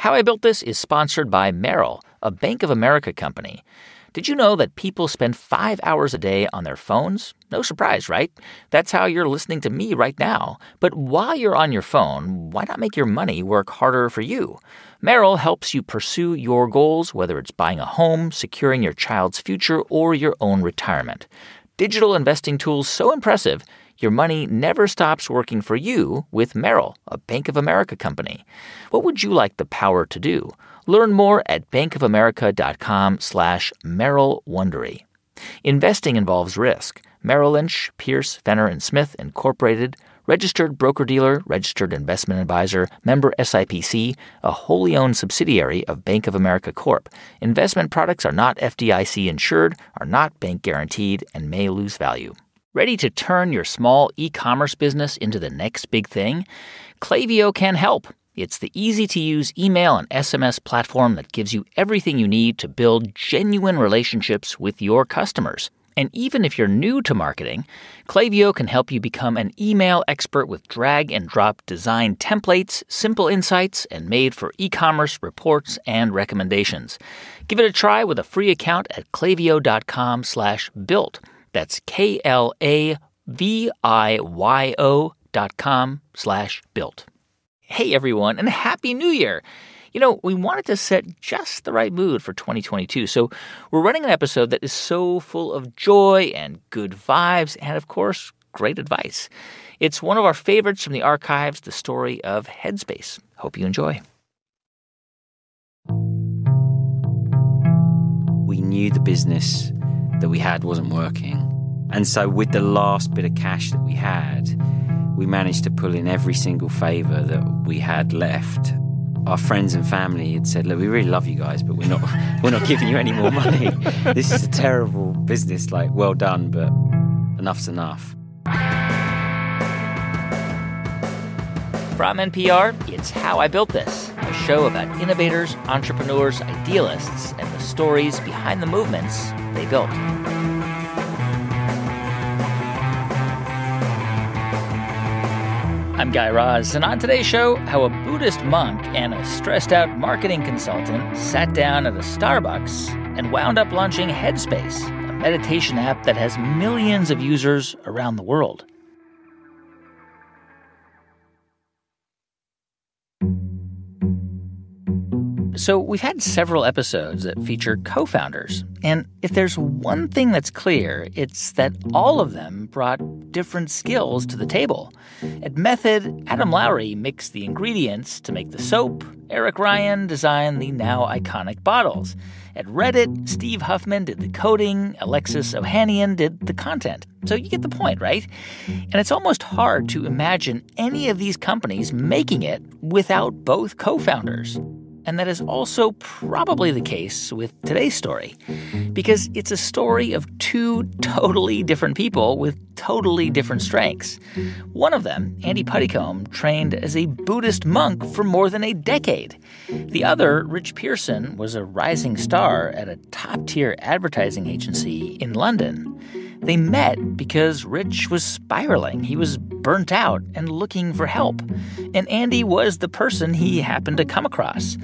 How I Built This is sponsored by Merrill, a Bank of America company. Did you know that people spend 5 hours a day on their phones? No surprise, right? That's how you're listening to me right now. But while you're on your phone, why not make your money work harder for you? Merrill helps you pursue your goals, whether it's buying a home, securing your child's future, or your own retirement. Digital investing tools so impressive, your money never stops working for you with Merrill, a Bank of America company. What would you like the power to do? Learn more at bankofamerica.com/Merrill Wondery. Investing involves risk. Merrill Lynch, Pierce, Fenner & Smith Incorporated, registered broker-dealer, registered investment advisor, member SIPC, a wholly owned subsidiary of Bank of America Corp. Investment products are not FDIC insured, are not bank guaranteed, and may lose value. Ready to turn your small e-commerce business into the next big thing? Klaviyo can help. It's the easy-to-use email and SMS platform that gives you everything you need to build genuine relationships with your customers. And even if you're new to marketing, Klaviyo can help you become an email expert with drag-and-drop design templates, simple insights, and made-for e-commerce reports and recommendations. Give it a try with a free account at klaviyo.com/built. That's KLAVIYO.com/built. Hey, everyone, and Happy New Year! You know, we wanted to set just the right mood for 2022, so we're running an episode that is so full of joy and good vibes and, of course, great advice. It's one of our favorites from the archives, the story of Headspace. Hope you enjoy. We knew the business that we had wasn't working. And so with the last bit of cash that we had, we managed to pull in every single favor that we had left. Our friends and family had said, look, we really love you guys, but we're not giving you any more money. This is a terrible business, well done, but enough's enough. From NPR, it's How I Built This, a show about innovators, entrepreneurs, idealists, and the stories behind the movements they built. I'm Guy Raz, and on today's show, how a Buddhist monk and a stressed-out marketing consultant sat down at a Starbucks and wound up launching Headspace, a meditation app that has millions of users around the world. So we've had several episodes that feature co-founders, and if there's one thing that's clear, it's that all of them brought different skills to the table. At Method, Adam Lowry mixed the ingredients to make the soap. Eric Ryan designed the now iconic bottles. At Reddit, Steve Huffman did the coding. Alexis Ohanian did the content. So you get the point, right? And it's almost hard to imagine any of these companies making it without both co-founders. And that is also probably the case with today's story, because it's a story of two totally different people with totally different strengths. One of them, Andy Puddicombe, trained as a Buddhist monk for more than a decade. The other, Riche Pierson, was a rising star at a top-tier advertising agency in London. They met because Riche was spiraling. He was burnt out and looking for help. And Andy was the person he happened to come across.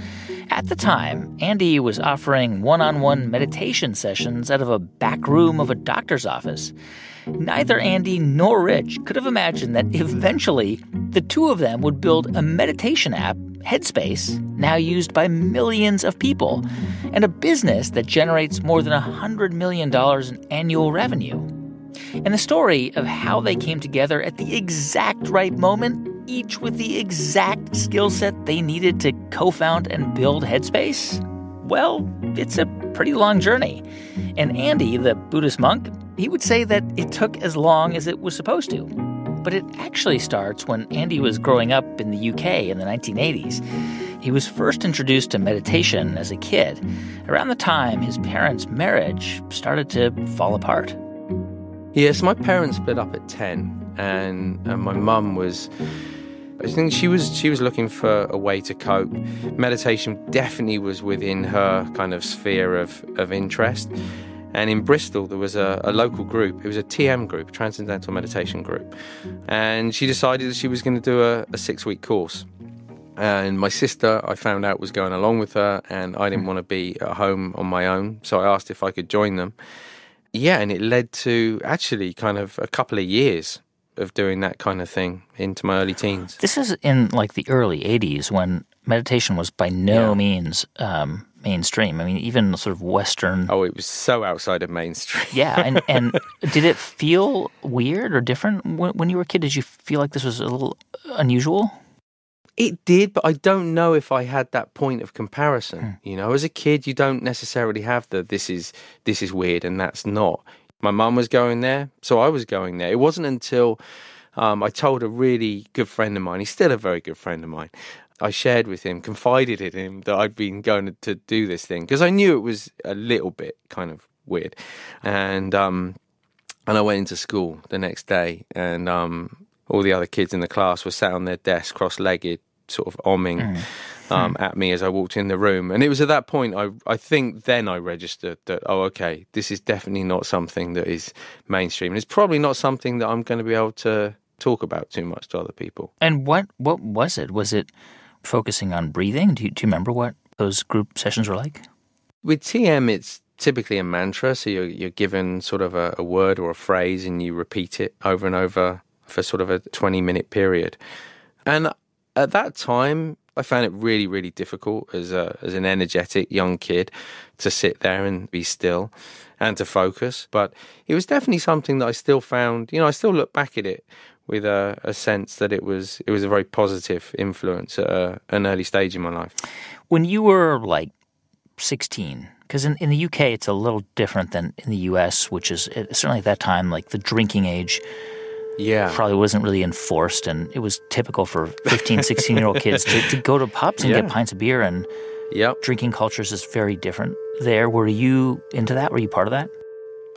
At the time, Andy was offering one-on-one meditation sessions out of a back room of a doctor's office. Neither Andy nor Riche could have imagined that eventually the two of them would build a meditation app, Headspace, now used by millions of people, and a business that generates more than $100 million in annual revenue. And the story of how they came together at the exact right moment, each with the exact skill set they needed to co-found and build Headspace, well, it's a pretty long journey. And Andy, the Buddhist monk, he would say that it took as long as it was supposed to. But it actually starts when Andy was growing up in the UK in the 1980s. He was first introduced to meditation as a kid, around the time his parents' marriage started to fall apart. Yes, my parents split up at 10, and my mum was, I think she was looking for a way to cope. Meditation definitely was within her kind of sphere of interest. And in Bristol, there was a local group. It was a TM group, Transcendental Meditation Group. And she decided that she was going to do a 6-week course. And my sister, I found out, was going along with her, and I didn't want to be at home on my own, so I asked if I could join them. Yeah, and it led to actually kind of a couple of years of doing that kind of thing into my early teens. This is in like the early 80s when meditation was by no means mainstream. I mean, even sort of Western... Oh, it was so outside of mainstream. Yeah, and did it feel weird or different when you were a kid? Did you feel like this was a little unusual? It did, but I don't know if I had that point of comparison. You know, as a kid, you don't necessarily have this is weird and that's not. My mum was going there, so I was going there. It wasn't until I told a really good friend of mine, he's still a very good friend of mine, I shared with him, confided in him that I'd been going to do this thing, because I knew it was a little bit kind of weird. And I went into school the next day, and all the other kids in the class were sat on their desks, cross-legged, sort of omming at me as I walked in the room. And it was at that point, I think then I registered that, oh, okay, this is definitely not something that is mainstream. And it's probably not something that I'm going to be able to talk about too much to other people. And what was it? Was it focusing on breathing? Do you remember what those group sessions were like? With TM, it's typically a mantra. So you're given sort of a word or a phrase, and you repeat it over and over for sort of a 20-minute period. And at that time, I found it really, really difficult as an energetic young kid to sit there and be still and to focus. But it was definitely something that I still found, I still look back at it with a sense that it was a very positive influence at an early stage in my life. When you were like 16, because in the UK it's a little different than in the US, which is certainly at that time, like the drinking age probably wasn't really enforced, and it was typical for 15, 16-year-old kids to go to pubs and get pints of beer, and drinking cultures is very different there. Were you into that? Were you part of that?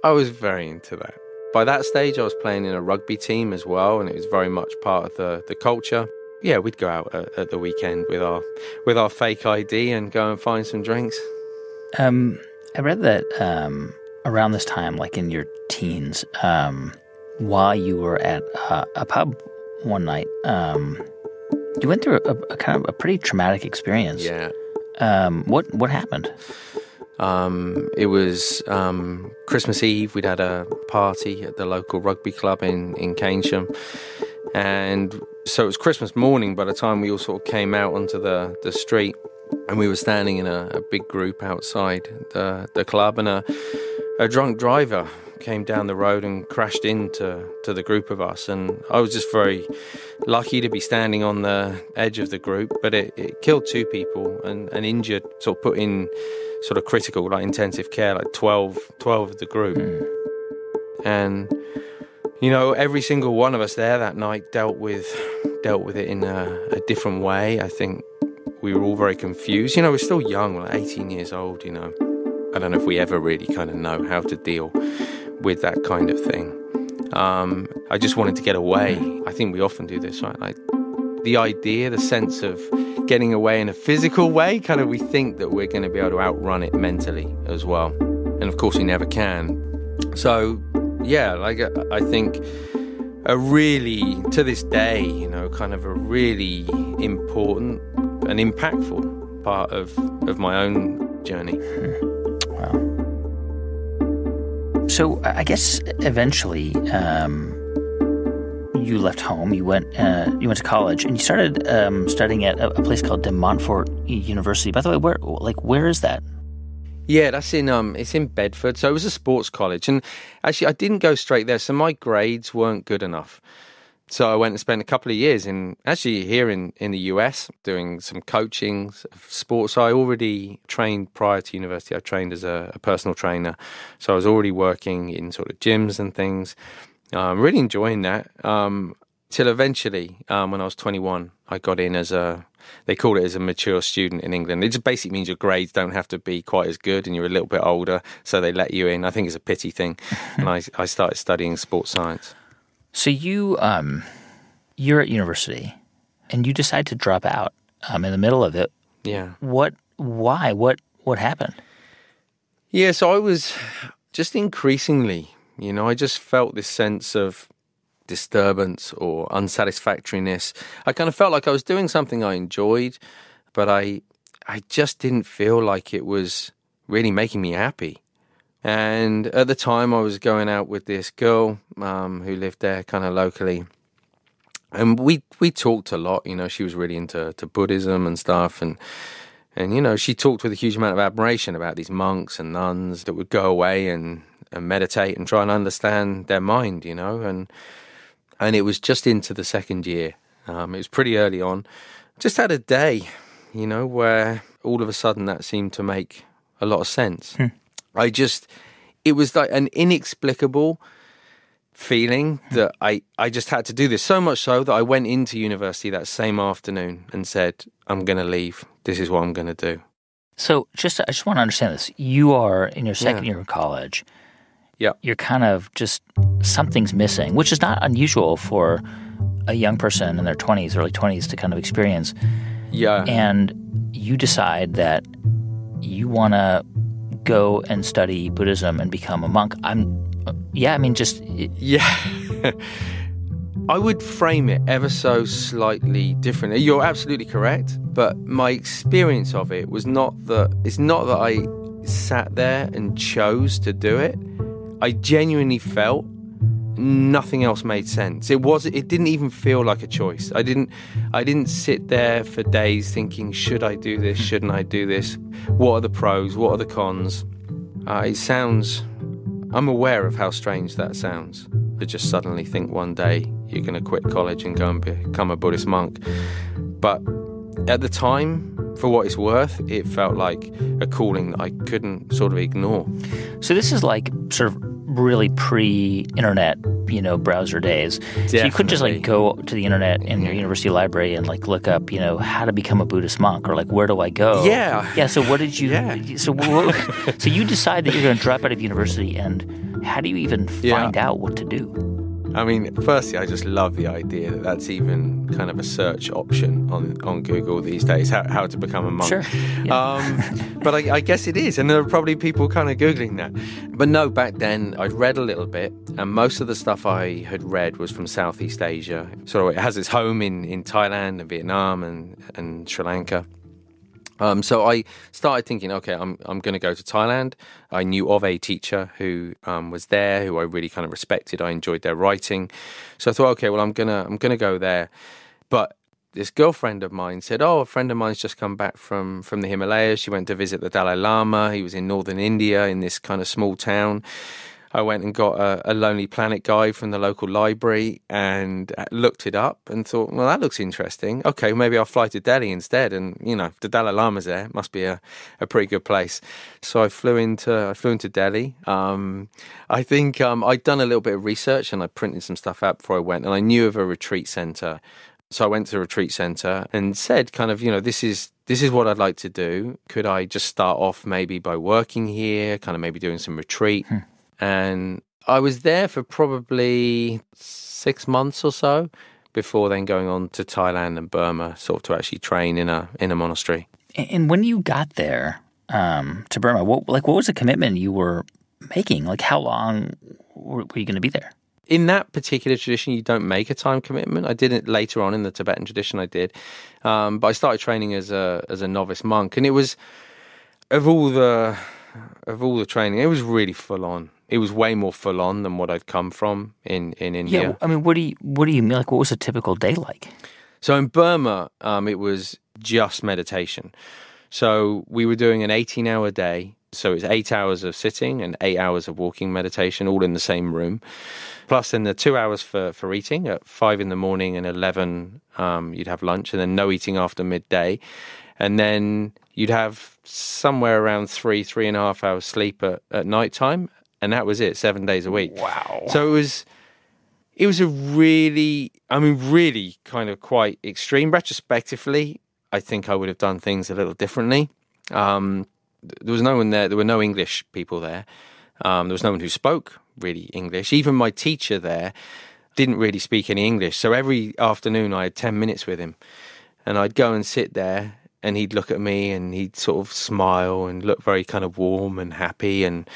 I was very into that. By that stage, I was playing in a rugby team as well, and it was very much part of the culture. Yeah, we'd go out at the weekend with our fake ID and go and find some drinks. I read that around this time, like in your teens, while you were at a pub one night, you went through a kind of a pretty traumatic experience. Yeah. What happened? It was Christmas Eve. We'd had a party at the local rugby club in Keynsham. And so it was Christmas morning by the time we all sort of came out onto the street. And we were standing in a big group outside the club. And a drunk driver came down the road and crashed into the group of us. And I was just very lucky to be standing on the edge of the group. But it killed 2 people and injured, sort of put in sort of critical, like intensive care, like 12 of the group. And, every single one of us there that night dealt with it in a different way. I think we were all very confused. We're still young, we're like 18 years old, I don't know if we ever really kind of know how to deal with that kind of thing. I just wanted to get away. I think we often do this, right? Like the idea, the sense of getting away in a physical way, kind of we think that we're going to be able to outrun it mentally as well. And of course we never can. So, yeah, like I think a really, to this day, kind of a really important and impactful part of my own journey. Wow. So I guess eventually you left home, you went to college, and you started studying at a place called De Montfort University. By the way, where is that? Yeah, that's it's in Bedford. So it was a sports college, and actually I didn't go straight there. So my grades weren't good enough. So I went and spent a couple of years here in the US doing some coaching of sports. So I already trained prior to university. I trained as a personal trainer. So I was already working in sort of gyms and things. Really enjoying that. Till eventually, when I was 21, I got in they call it as a mature student in England. It just basically means your grades don't have to be quite as good and you're a little bit older, so they let you in. I think it's a pity thing. And I started studying sports science. So you're at university and you decide to drop out in the middle of it. Yeah. Why? What happened? Yeah, so I was just increasingly, I just felt this sense of disturbance or unsatisfactoriness. I kind of felt like I was doing something I enjoyed, but I just didn't feel like it was really making me happy. And at the time, I was going out with this girl who lived there kind of locally. And we talked a lot, she was really into Buddhism and stuff. And she talked with a huge amount of admiration about these monks and nuns that would go away and meditate and try and understand their mind, And it was just into the second year. It was pretty early on. Just had a day, where all of a sudden that seemed to make a lot of sense. It was like an inexplicable feeling that I just had to do this. So much so that I went into university that same afternoon and said, I'm going to leave. This is what I'm going to do. So I just want to understand this. You are in your second year of college. Yeah. You're kind of just, something's missing, which is not unusual for a young person in their 20s, early 20s to kind of experience. Yeah. And you decide that you want to go and study Buddhism and become a monk. Yeah. I would frame it ever so slightly differently. You're absolutely correct, but my experience of it was it's not that I sat there and chose to do it. I genuinely felt nothing else made sense. It didn't even feel like a choice. I didn't sit there for days thinking, should I do this? Shouldn't I do this? What are the pros? What are the cons? I'm aware of how strange that sounds, to just suddenly think one day you're going to quit college and go and become a Buddhist monk. But at the time, for what it's worth, it felt like a calling that I couldn't sort of ignore. So this is like sort of really pre-internet, browser days. Definitely. So you couldn't just go to the internet in your university library and look up, how to become a Buddhist monk, or where do I go? Yeah. Yeah. So what did you? Yeah. So you decide that you're going to drop out of university, and how do you even find out what to do? I mean, firstly, I just love the idea that that's even kind of a search option on Google these days, how to become a monk. Sure. Yeah. But I guess it is, and there are probably people kind of Googling that. But no, back then, I'd read a little bit, and most of the stuff I had read was from Southeast Asia. So it has its home in Thailand and Vietnam and Sri Lanka. So I started thinking, okay, I'm going to go to Thailand. I knew of a teacher who was there, who I really kind of respected. I enjoyed their writing. So I thought, okay, well, I'm gonna go there. But this girlfriend of mine said, oh, a friend of mine's just come back from the Himalayas. She went to visit the Dalai Lama. He was in northern India in this kind of small town. I went and got a Lonely Planet guide from the local library and looked it up and thought, well, that looks interesting. Okay, maybe I'll fly to Delhi instead. And, if the Dalai Lama's there, it must be a pretty good place. So I flew into Delhi. I think I'd done a little bit of research and I printed some stuff out before I went. And I knew of a retreat center. So I went to the retreat center and said kind of, this is what I'd like to do. Could I just start off maybe by working here, kind of maybe doing some retreat? And I was there for probably 6 months or so before then going on to Thailand and Burma, sort of to actually train in a monastery. And when you got there to Burma, what was the commitment you were making? How long were you going to be there? In that particular tradition, you don't make a time commitment. I did it later on in the Tibetan tradition. I did, but I started training as a novice monk, and it was of all the training, it was really full on. It was way more full on than what I'd come from in India. Yeah, I mean, what do you mean? What was a typical day like? So in Burma, it was just meditation. So we were doing an 18-hour day. So it's 8 hours of sitting and 8 hours of walking meditation, all in the same room. Plus then the 2 hours for eating at 5 in the morning and 11, you'd have lunch, and then no eating after midday. And then you'd have somewhere around 3.5 hours sleep at night time. And that was it, 7 days a week. Wow. So it was a really kind of quite extreme. Retrospectively, I think I would have done things a little differently. There was no one there. There were no English people there. There was no one who spoke really English. Even my teacher there didn't really speak any English. So every afternoon I had 10 minutes with him. And I'd go and sit there and he'd look at me and he'd sort of smile and look very kind of warm and happy. And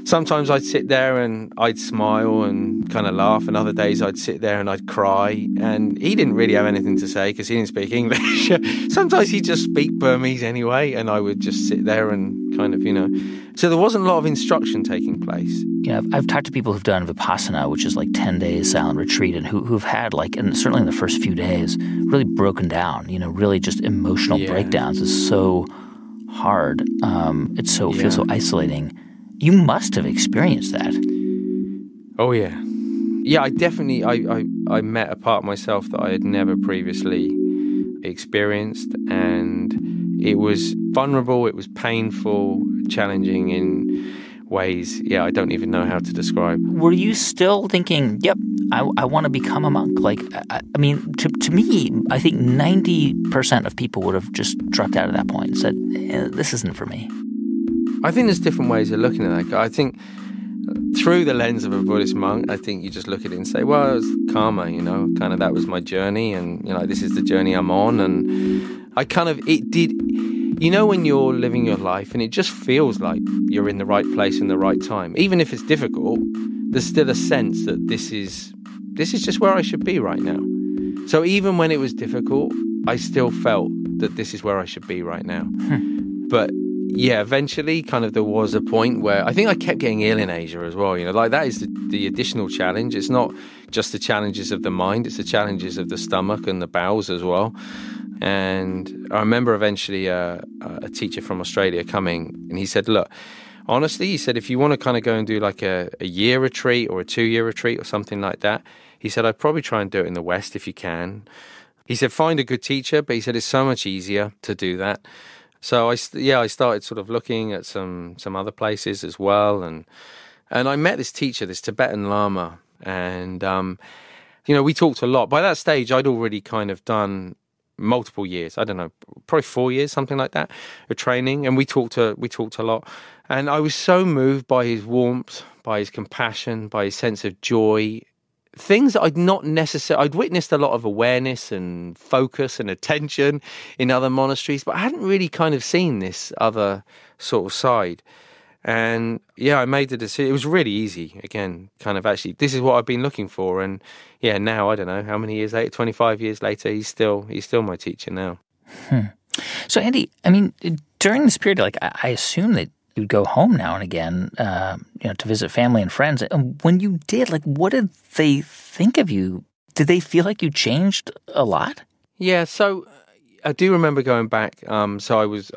sometimes I'd sit there and I'd smile and kind of laugh, and other days I'd sit there and I'd cry. And he didn't really have anything to say because he didn't speak English. Sometimes he'd just speak Burmese anyway, and I would just sit there and kind of, So there wasn't a lot of instruction taking place. I've talked to people who've done Vipassana, which is like 10 days silent retreat, and who've had and certainly in the first few days, really broken down, really just emotional breakdowns. It's so hard. It feels so isolating. You must have experienced that. Oh, yeah. Yeah, I definitely, I met a part of myself that I had never previously experienced, and it was vulnerable, it was painful, challenging in ways, I don't even know how to describe. Were you still thinking, yep, I want to become a monk? To me, I think 90% of people would have just dropped out at that point and said, this isn't for me. I think there's different ways of looking at that. I think through the lens of a Buddhist monk, I think you just look at it and say, well, it was karma, kind of that was my journey, and, this is the journey I'm on. And I kind of, it did, when you're living your life and it just feels like you're in the right place in the right time, even if it's difficult, there's still a sense that this is just where I should be right now. So even when it was difficult, I still felt that this is where I should be right now. But eventually kind of there was a point where I think I kept getting ill in Asia as well. That is the additional challenge. It's not just the challenges of the mind, it's the challenges of the stomach and the bowels as well. And I remember eventually a teacher from Australia coming, and he said, look, honestly, he said, if you want to kind of go and do like a year retreat or a 2-year retreat or something like that, he said, I'd probably try and do it in the West if you can. He said, find a good teacher, but he said, it's so much easier to do that. So I started sort of looking at some other places as well. And I met this teacher, this Tibetan Lama, and, we talked a lot. By that stage, I'd already kind of done multiple years, I don't know, probably 4 years, something like that, of training. And we talked a lot. And I was so moved by his warmth, by his compassion, by his sense of joy, things that I'd witnessed a lot of awareness and focus and attention in other monasteries, but I hadn't really kind of seen this other sort of side. And I made the decision. It was really easy, again, kind of actually, this is what I've been looking for. And now, I don't know how many years later, 25 years later, he's still my teacher now. So Andy, during this period, I assume that you'd go home now and again, to visit family and friends. And when you did, what did they think of you? Did they feel like you changed a lot? Yeah, so I do remember going back. So I was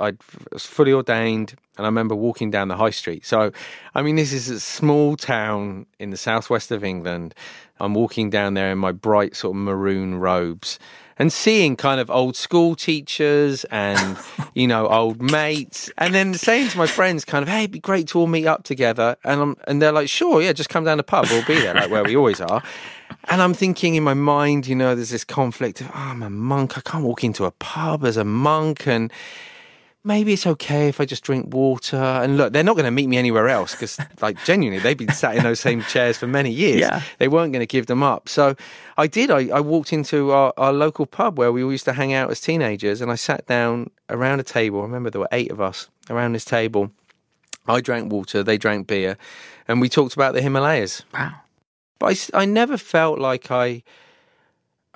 fully ordained, and I remember walking down the high street. So, this is a small town in the southwest of England. I'm walking down there in my bright sort of maroon robes, and seeing kind of old school teachers and, old mates, and then saying to my friends kind of, hey, it'd be great to all meet up together. And they're like, sure, just come down the pub. We'll be there, where we always are. And I'm thinking in my mind, there's this conflict of, I'm a monk. I can't walk into a pub as a monk. And maybe it's okay if I just drink water. And look, they're not going to meet me anywhere else because, genuinely, they've been sat in those same chairs for many years. Yeah. They weren't going to give them up. So I did. I walked into our local pub where we all used to hang out as teenagers, and I sat down around a table. I remember there were 8 of us around this table. I drank water, they drank beer, and we talked about the Himalayas. Wow. But I never felt like I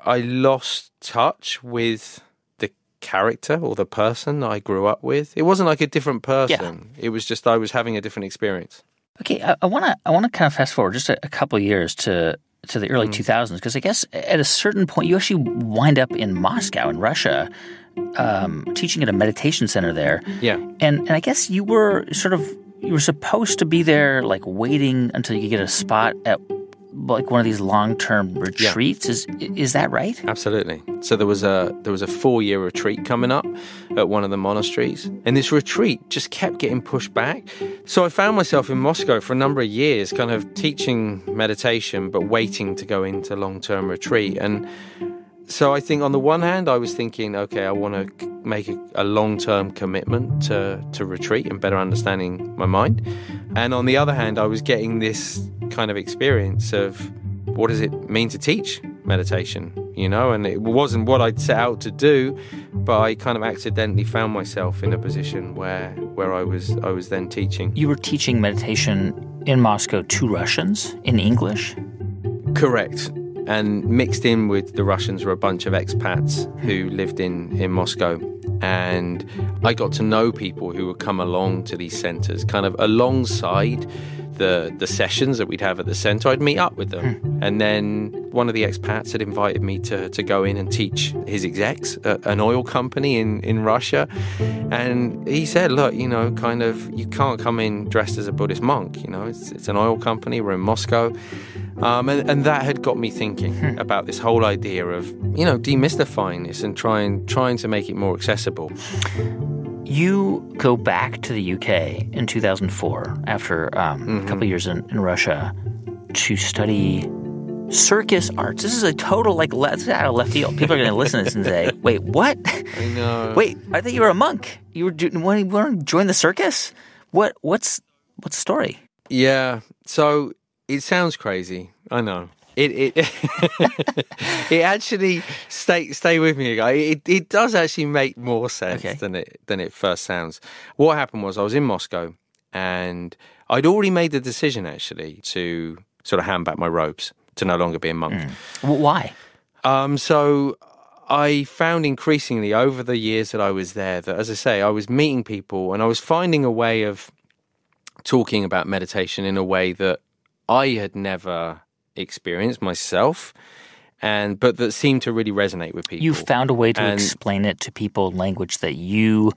lost touch with the character or the person that I grew up with. It wasn't like a different person. Yeah. It was just I was having a different experience. Okay, I want to kind of fast forward just a couple of years to the early 2000s, because I guess at a certain point you actually wind up in Moscow in Russia, teaching at a meditation center there. Yeah. And I guess you were supposed to be there waiting until you could get a spot at one of these long-term retreats. Yeah. Is that right? Absolutely. So there was a 4-year retreat coming up at one of the monasteries, and this retreat just kept getting pushed back. So I found myself in Moscow for a number of years, kind of teaching meditation, but waiting to go into long-term retreat. And so I think on the one hand, I was thinking, okay, I want to make a long-term commitment to retreat and better understanding my mind. And on the other hand, I was getting this kind of experience of what does it mean to teach meditation? and it wasn't what I'd set out to do, but I kind of accidentally found myself in a position where I was then teaching. You were teaching meditation in Moscow to Russians in English? Correct. And mixed in with the Russians were a bunch of expats who lived in Moscow. And I got to know people who would come along to these centers, kind of alongside the sessions that we'd have at the center. I'd meet up with them. And then one of the expats had invited me to go in and teach his execs at an oil company in Russia. And he said, look, you can't come in dressed as a Buddhist monk. It's an oil company. We're in Moscow. And that had got me thinking about this whole idea of, demystifying this and trying to make it more accessible. You go back to the UK in 2004 after a couple of years in Russia to study circus arts. This is a total, let's out of left field. People are going to listen to this and say, wait, what? I know. Wait, I thought you were a monk. You want to join the circus? What's the story? Yeah, so it sounds crazy. I know. It actually stay with me, guys. It does actually make more sense than it first sounds. What happened was I was in Moscow and I'd already made the decision actually to sort of hand back my robes, to no longer be a monk. Why? So I found increasingly over the years that I was there that, as I say, I was meeting people and I was finding a way of talking about meditation in a way that I had never experienced myself, but that seemed to really resonate with people. You found a way to explain it to people in language that you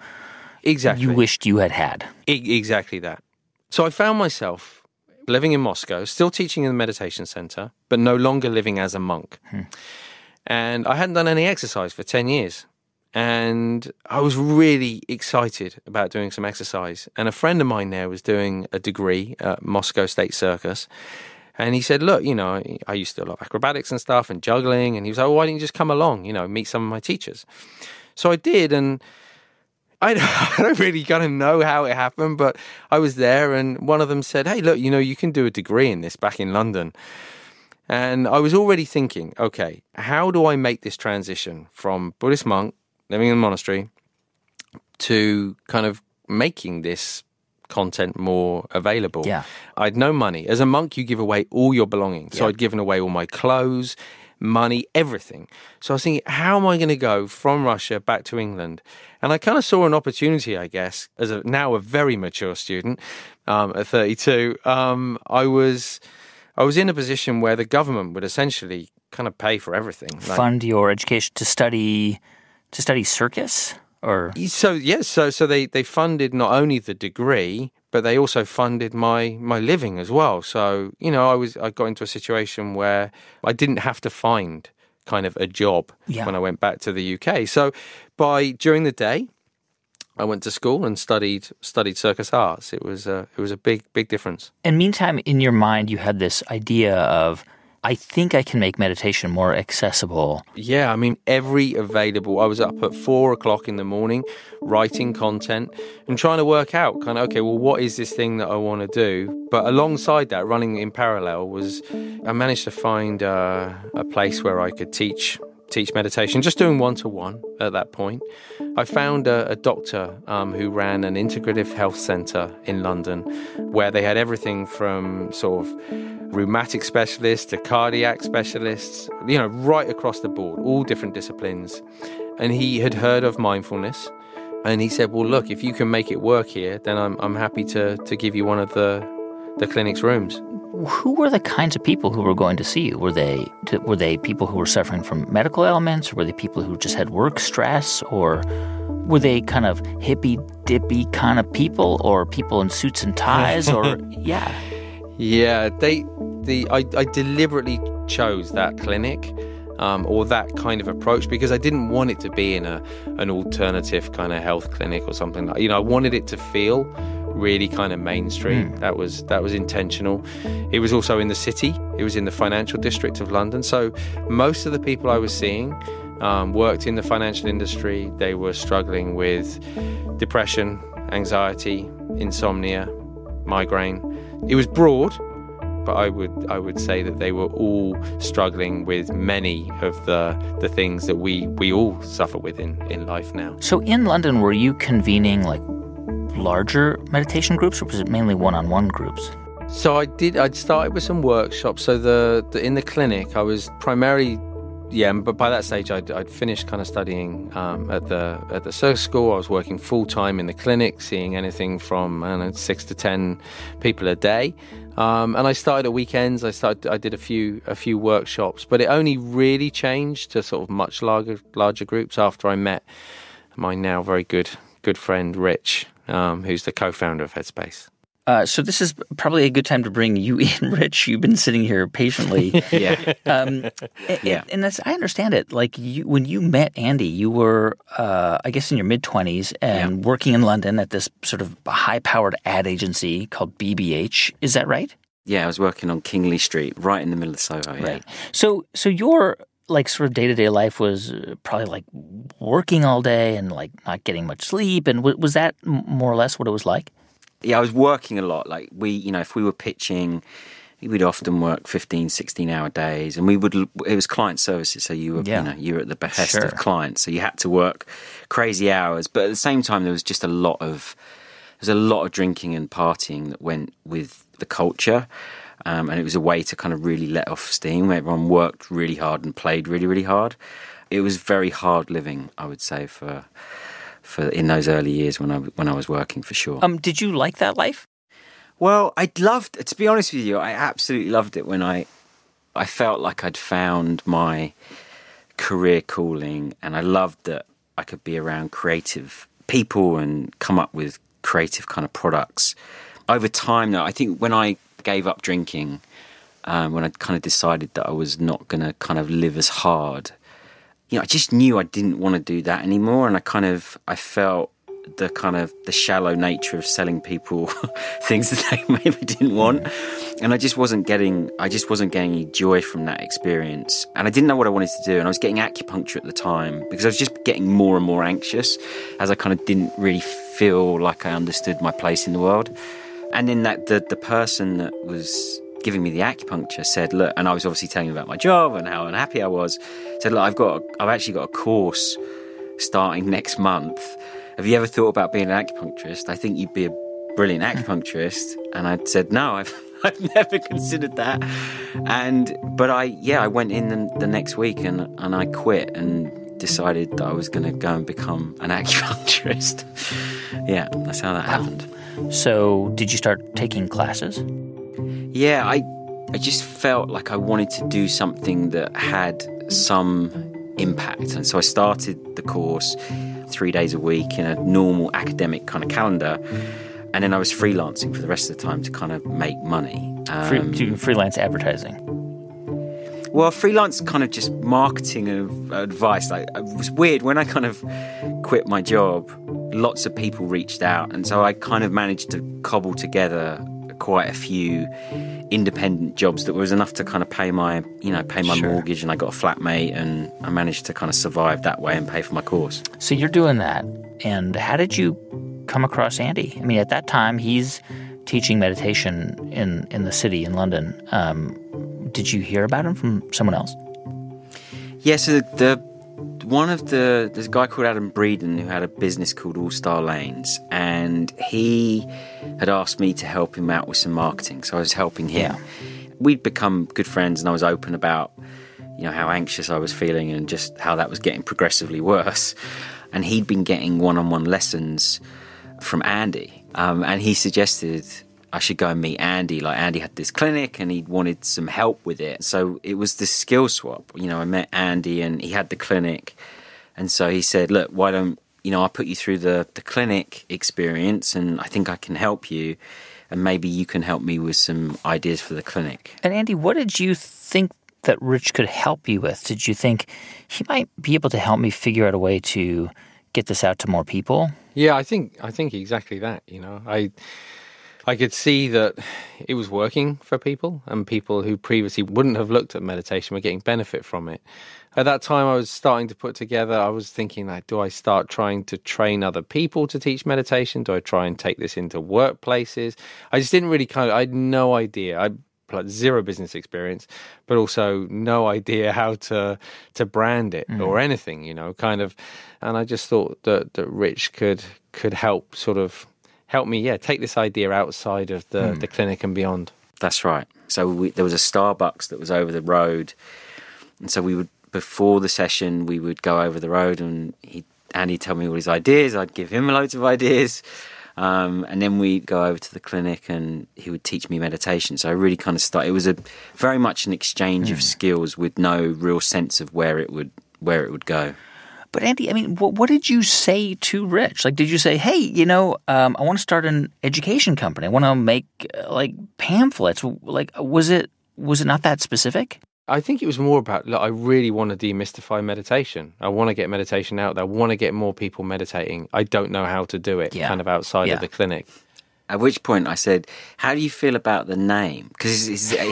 wished you had. Exactly that. So I found myself living in Moscow, still teaching in the meditation center, but no longer living as a monk. And I hadn't done any exercise for 10 years. And I was really excited about doing some exercise. And a friend of mine there was doing a degree at Moscow State Circus. And he said, look, I used to do a lot of acrobatics and stuff and juggling. And he was like, well, why didn't you just come along, meet some of my teachers? So I did. And I don't really kind of know how it happened, but I was there. And one of them said, hey, look, you can do a degree in this back in London. And I was already thinking, okay, how do I make this transition from Buddhist monk living in a monastery to kind of making this content more available? Yeah. I'd no money. As a monk, you give away all your belongings. So I'd given away all my clothes, money, everything. So I was thinking, how am I going to go from Russia back to England? And I kind of saw an opportunity, I guess, as now a very mature student at 32. I was in a position where the government would essentially kind of pay for everything. Fund your education to study circus? Or so they funded not only the degree, but they also funded my living as well. So I got into a situation where I didn't have to find kind of a job when I went back to the UK. So during the day, I went to school and studied circus arts. It was a big difference. And meantime, in your mind, you had this idea of, I think I can make meditation more accessible. Yeah, I was up at 4:00 in the morning writing content and trying to work out kind of, okay, well, what is this thing that I want to do? But alongside that, running in parallel I managed to find a place where I could teach meditation, just doing one-to-one at that point. I found a doctor who ran an integrative health centre in London where they had everything from sort of rheumatic specialists to cardiac specialists, right across the board, all different disciplines. And he had heard of mindfulness. And he said, well, look, if you can make it work here, then I'm happy to give you one of the clinic's rooms. Who were the kinds of people who were going to see you? Were they people who were suffering from medical ailments? Or were they people who just had work stress? Or were they kind of hippy-dippy kind of people? Or people in suits and ties? Or, yeah. Yeah, I deliberately chose that clinic or that kind of approach because I didn't want it to be in an alternative kind of health clinic or something like that. I wanted it to feel really kind of mainstream. That was intentional. It was also in the city. It was in the financial district of London. So most of the people I was seeing worked in the financial industry. They were struggling with depression, anxiety, insomnia, migraine. It was broad, but I would say that they were all struggling with many of the things that we all suffer with in life now. So in London, were you convening like larger meditation groups, or was it mainly one-on-one groups? So I'd started with some workshops. So in the clinic, I was primarily, but by that stage I'd finished kind of studying at the circus school. I was working full time in the clinic, seeing anything from 6 to 10 people a day. And I started at weekends. I did a few workshops, but it only really changed to sort of much larger groups after I met my now very good friend Riche, who's the co-founder of Headspace. So this is probably a good time to bring you in, Rich. You've been sitting here patiently. Yeah. And as I understand it, like when you met Andy, you were, I guess, in your mid-20s and working in London at this sort of high-powered ad agency called BBH. Is that right? Yeah, I was working on Kingly Street, right in the middle of Soho. Yeah. Right. So your like sort of day-to-day life was probably like working all day and like not getting much sleep. And was that more or less what it was like? Yeah, I was working a lot. Like if we were pitching, we'd often work 15, 16-hour days, and it was client services, so you were you were at the behest of clients, so you had to work crazy hours. But at the same time, there was just a lot of drinking and partying that went with the culture, and it was a way to kind of really let off steam. Everyone worked really hard and played really, really hard. It was very hard living, I would say, for in those early years when I was working, for sure. Did you like that life? Well, to be honest with you, I absolutely loved it when I felt like I'd found my career calling, and I loved that I could be around creative people and come up with creative kind of products. Over time, though, I think when I gave up drinking, when I kind of decided that I was not going to kind of live as hard, I just knew I didn't want to do that anymore, and I felt the shallow nature of selling people things that they maybe didn't want, and I just wasn't getting any joy from that experience, and I didn't know what I wanted to do. And I was getting acupuncture at the time because I was just getting more and more anxious as I kind of didn't really feel like I understood my place in the world. And then the person that was giving me the acupuncture said, look, and I was obviously telling him about my job and how unhappy I was, said, look, I've actually got a course starting next month. Have you ever thought about being an acupuncturist? I think you'd be a brilliant acupuncturist. And I said, no, I've never considered that. But I went in the next week and I quit and decided that I was going to go and become an acupuncturist. Yeah, that's how that happened. So did you start taking classes? Yeah, I just felt like I wanted to do something that had some impact. And so I started the course 3 days a week in a normal academic kind of calendar. And then I was freelancing for the rest of the time to kind of make money. Doing freelance advertising? Well, freelance kind of just marketing of advice. Like, it was weird. When I kind of quit my job, lots of people reached out. And so I kind of managed to cobble together quite a few independent jobs that was enough to kind of pay my mortgage, and I got a flatmate, and I managed to kind of survive that way and pay for my course. So you're doing that, and how did you come across Andy? I mean, at that time, he's teaching meditation in the city in London. Did you hear about him from someone else? Yeah, so there's a guy called Adam Breeden who had a business called All Star Lanes, and he had asked me to help him out with some marketing, so I was helping him. Yeah. We'd become good friends, and I was open about how anxious I was feeling and just how that was getting progressively worse. And he'd been getting one-on-one lessons from Andy, and he suggested I should go and meet Andy. Like, Andy had this clinic and he wanted some help with it. So it was the skill swap. I met Andy and he had the clinic. And so he said, look, why don't, I'll put you through the clinic experience, and I think I can help you. And maybe you can help me with some ideas for the clinic. And Andy, what did you think that Rich could help you with? Did you think he might be able to help me figure out a way to get this out to more people? Yeah, I think exactly that. I could see that it was working for people, and people who previously wouldn't have looked at meditation were getting benefit from it. At that time, I was starting to put together, I was thinking, like, do I start trying to train other people to teach meditation? Do I try and take this into workplaces? I just didn't really I had no idea. zero business experience, but also no idea how to brand it or anything, kind of. And I just thought that Riche could help me, take this idea outside of the clinic and beyond. That's right. So there was a Starbucks that was over the road, and so we would, before the session, we would go over the road, and Andy'd tell me all his ideas. I'd give him loads of ideas. And then we'd go over to the clinic and he would teach me meditation. So I really kind of started. It was very much an exchange of skills with no real sense of where it would go. But Andy, I mean, what did you say to Riche? Like, did you say, hey, I want to start an education company. I want to make pamphlets. Like, was it not that specific? I think it was more about, look, I really want to demystify meditation. I want to get meditation out there. I want to get more people meditating. I don't know how to do it kind of outside of the clinic. At which point I said, how do you feel about the name? Because it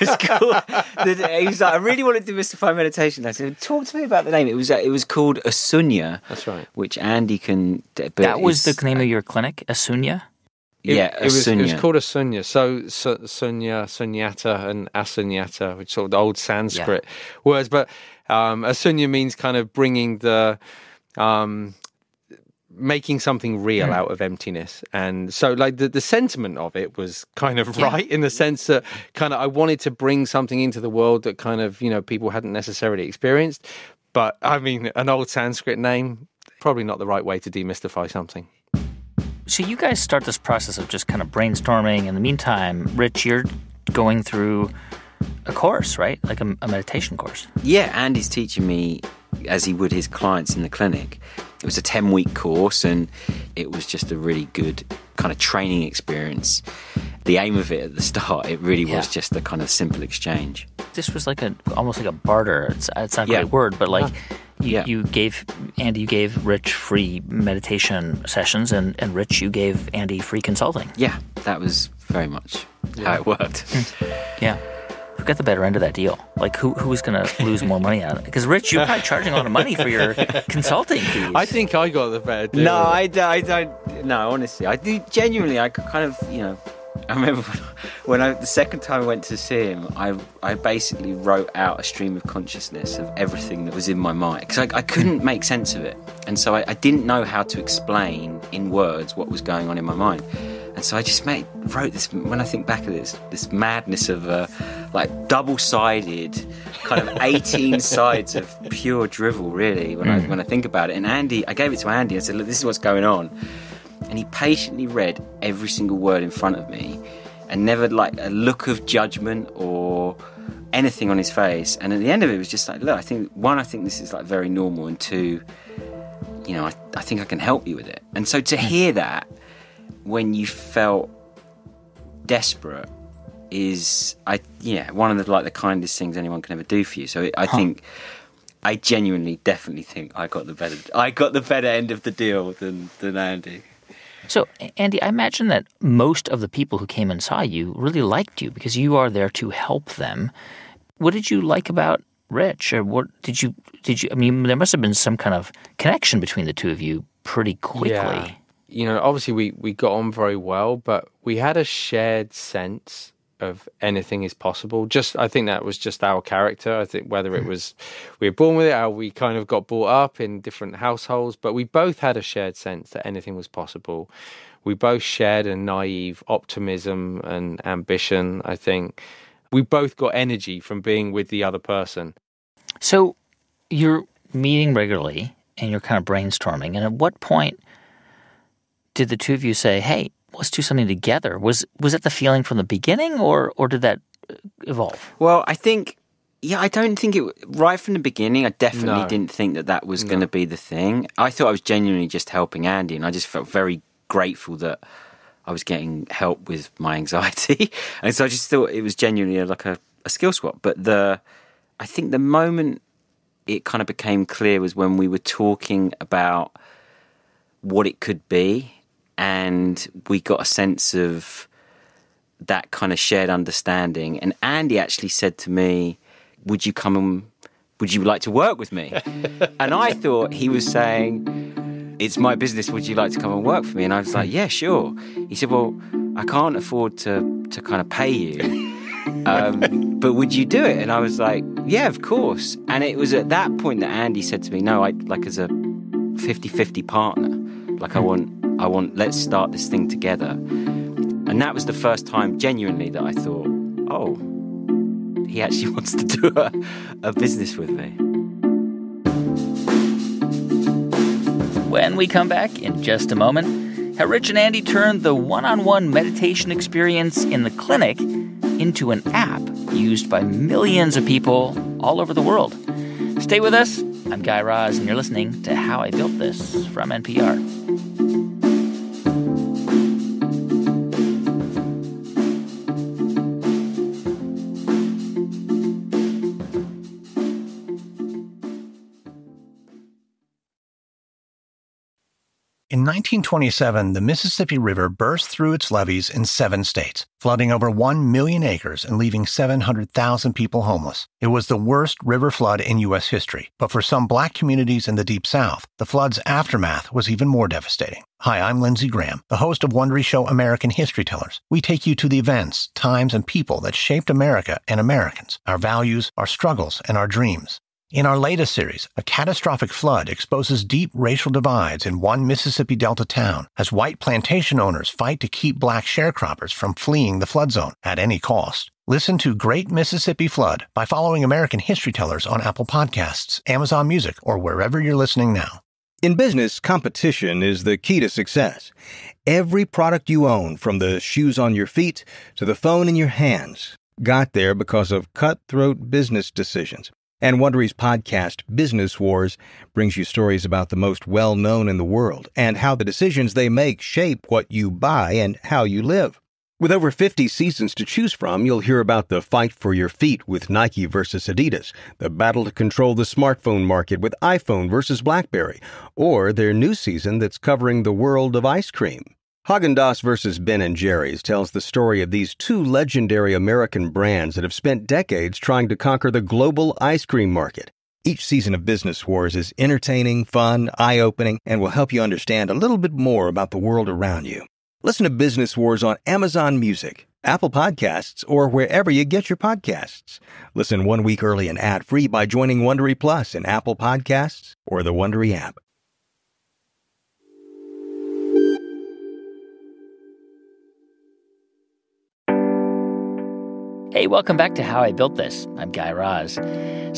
was called, he was like, I really want to demystify meditation. I said, talk to me about the name. It was called Asunya. That's right. Which Andy can... That was the name of your clinic, Asunya? It was called Asunya. So Sunya, Sunyata, and Asunyata, which are sort of the old Sanskrit words. But Asunya means kind of bringing the... making something real out of emptiness. And so like the sentiment of it was kind of right, in the sense that kind of I wanted to bring something into the world that kind of, people hadn't necessarily experienced. But I mean, an old Sanskrit name, probably not the right way to demystify something. So you guys start this process of just kind of brainstorming. In the meantime, Riche, you're going through a course, right? Like a meditation course. Yeah, Andy's teaching me as he would his clients in the clinic. It was a 10-week course, and it was just a really good kind of training experience. The aim of it at the start, it really was just a kind of simple exchange. This was like almost like a barter. It's not a great word, but like you gave Riche free meditation sessions, and Riche, you gave Andy free consulting. Yeah, that was very much how it worked. Yeah. Who got the better end of that deal? Like, who was going to lose more money on it? Because, Riche, you're probably charging a lot of money for your consulting fees. I think I got the better deal. No, I don't. No, honestly. I do genuinely, I kind of, I remember when the second time I went to see him, I basically wrote out a stream of consciousness of everything that was in my mind. Because I couldn't make sense of it. And so I didn't know how to explain in words what was going on in my mind. And so I just wrote this, when I think back of this madness of double-sided, kind of 18 sides of pure drivel, really, when I think about it. And Andy, I gave it to Andy and said, look, this is what's going on. And he patiently read every single word in front of me and never like a look of judgment or anything on his face. And at the end of it, it was just like, look, I think this is like very normal. And two, I think I can help you with it. And so to hear that, when you felt desperate is one of the kindest things anyone can ever do for you. So I think I genuinely definitely think I got the better end of the deal than Andy. So Andy, I imagine that most of the people who came and saw you really liked you because you are there to help them. What did you like about Riche, or what did you I mean, there must have been some kind of connection between the two of you pretty quickly. Yeah. Obviously we got on very well, but we had a shared sense of anything is possible. I think that was just our character. I think whether it was we were born with it, how we kind of got brought up in different households, but we both had a shared sense that anything was possible. We both shared a naive optimism and ambition, I think. We both got energy from being with the other person. So you're meeting regularly and you're kind of brainstorming. And at what point did the two of you say, hey, let's do something together? Was that the feeling from the beginning, or did that evolve? Well, I think, I don't think it... Right from the beginning, I definitely didn't think that was going to be the thing. I thought I was genuinely just helping Andy, and I just felt very grateful that I was getting help with my anxiety. And so I just thought it was genuinely like a skill swap. But I think the moment it kind of became clear was when we were talking about what it could be, and we got a sense of that kind of shared understanding. And Andy actually said to me, would you like to work with me? And I thought he was saying, it's my business, would you like to come and work for me? And I was like, yeah, sure. He said, well, I can't afford to kind of pay you. but would you do it? And I was like, yeah, of course. And it was at that point that Andy said to me, no, I like as a 50-50 partner, like I want, let's start this thing together. And that was the first time genuinely that I thought, oh, he actually wants to do a business with me. When we come back in just a moment, how Rich and Andy turned the one-on-one meditation experience in the clinic into an app used by millions of people all over the world. Stay with us. I'm Guy Raz, and you're listening to How I Built This from NPR. In 1927, the Mississippi River burst through its levees in 7 states, flooding over 1 million acres and leaving 700,000 people homeless. It was the worst river flood in U.S. history, but for some Black communities in the Deep South, the flood's aftermath was even more devastating. Hi, I'm Lindsey Graham, the host of Wondery Show American History Tellers. We take you to the events, times, and people that shaped America and Americans, our values, our struggles, and our dreams. In our latest series, a catastrophic flood exposes deep racial divides in one Mississippi Delta town as white plantation owners fight to keep Black sharecroppers from fleeing the flood zone at any cost. Listen to Great Mississippi Flood by following American History Tellers on Apple Podcasts, Amazon Music, or wherever you're listening now. In business, competition is the key to success. Every product you own, from the shoes on your feet to the phone in your hands, got there because of cutthroat business decisions. And Wondery's podcast, Business Wars, brings you stories about the most well-known in the world and how the decisions they make shape what you buy and how you live. With over 50 seasons to choose from, you'll hear about the fight for your feet with Nike versus Adidas, the battle to control the smartphone market with iPhone versus BlackBerry, or their new season that's covering the world of ice cream. Häagen-Dazs versus Ben & Jerry's tells the story of these two legendary American brands that have spent decades trying to conquer the global ice cream market. Each season of Business Wars is entertaining, fun, eye-opening, and will help you understand a little bit more about the world around you. Listen to Business Wars on Amazon Music, Apple Podcasts, or wherever you get your podcasts. Listen 1 week early and ad-free by joining Wondery Plus in Apple Podcasts or the Wondery app. Hey, welcome back to How I Built This. I'm Guy Raz.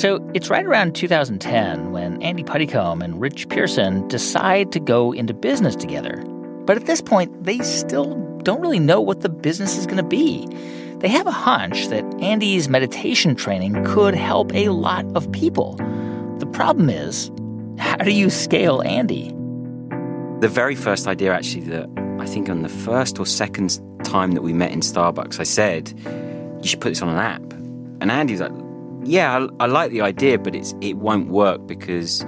So it's right around 2010 when Andy Puddicombe and Riche Pierson decide to go into business together. But at this point, they still don't really know what the business is going to be. They have a hunch that Andy's meditation training could help a lot of people. The problem is, how do you scale Andy? The very first idea, actually, that I think on the first or second time that we met in Starbucks, I said, you should put this on an app. And Andy was like, yeah, I like the idea, but it won't work because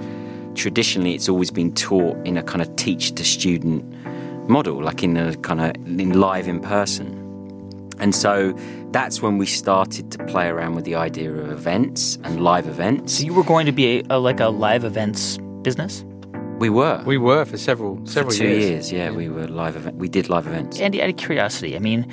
traditionally it's always been taught in a kind of teacher-to-student model, like in live in person. And so that's when we started to play around with the idea of events and live events. So you were going to be a live events business? We were. We were for several for 2 years. years, yeah. We were we did live events. Andy, out of curiosity, I mean,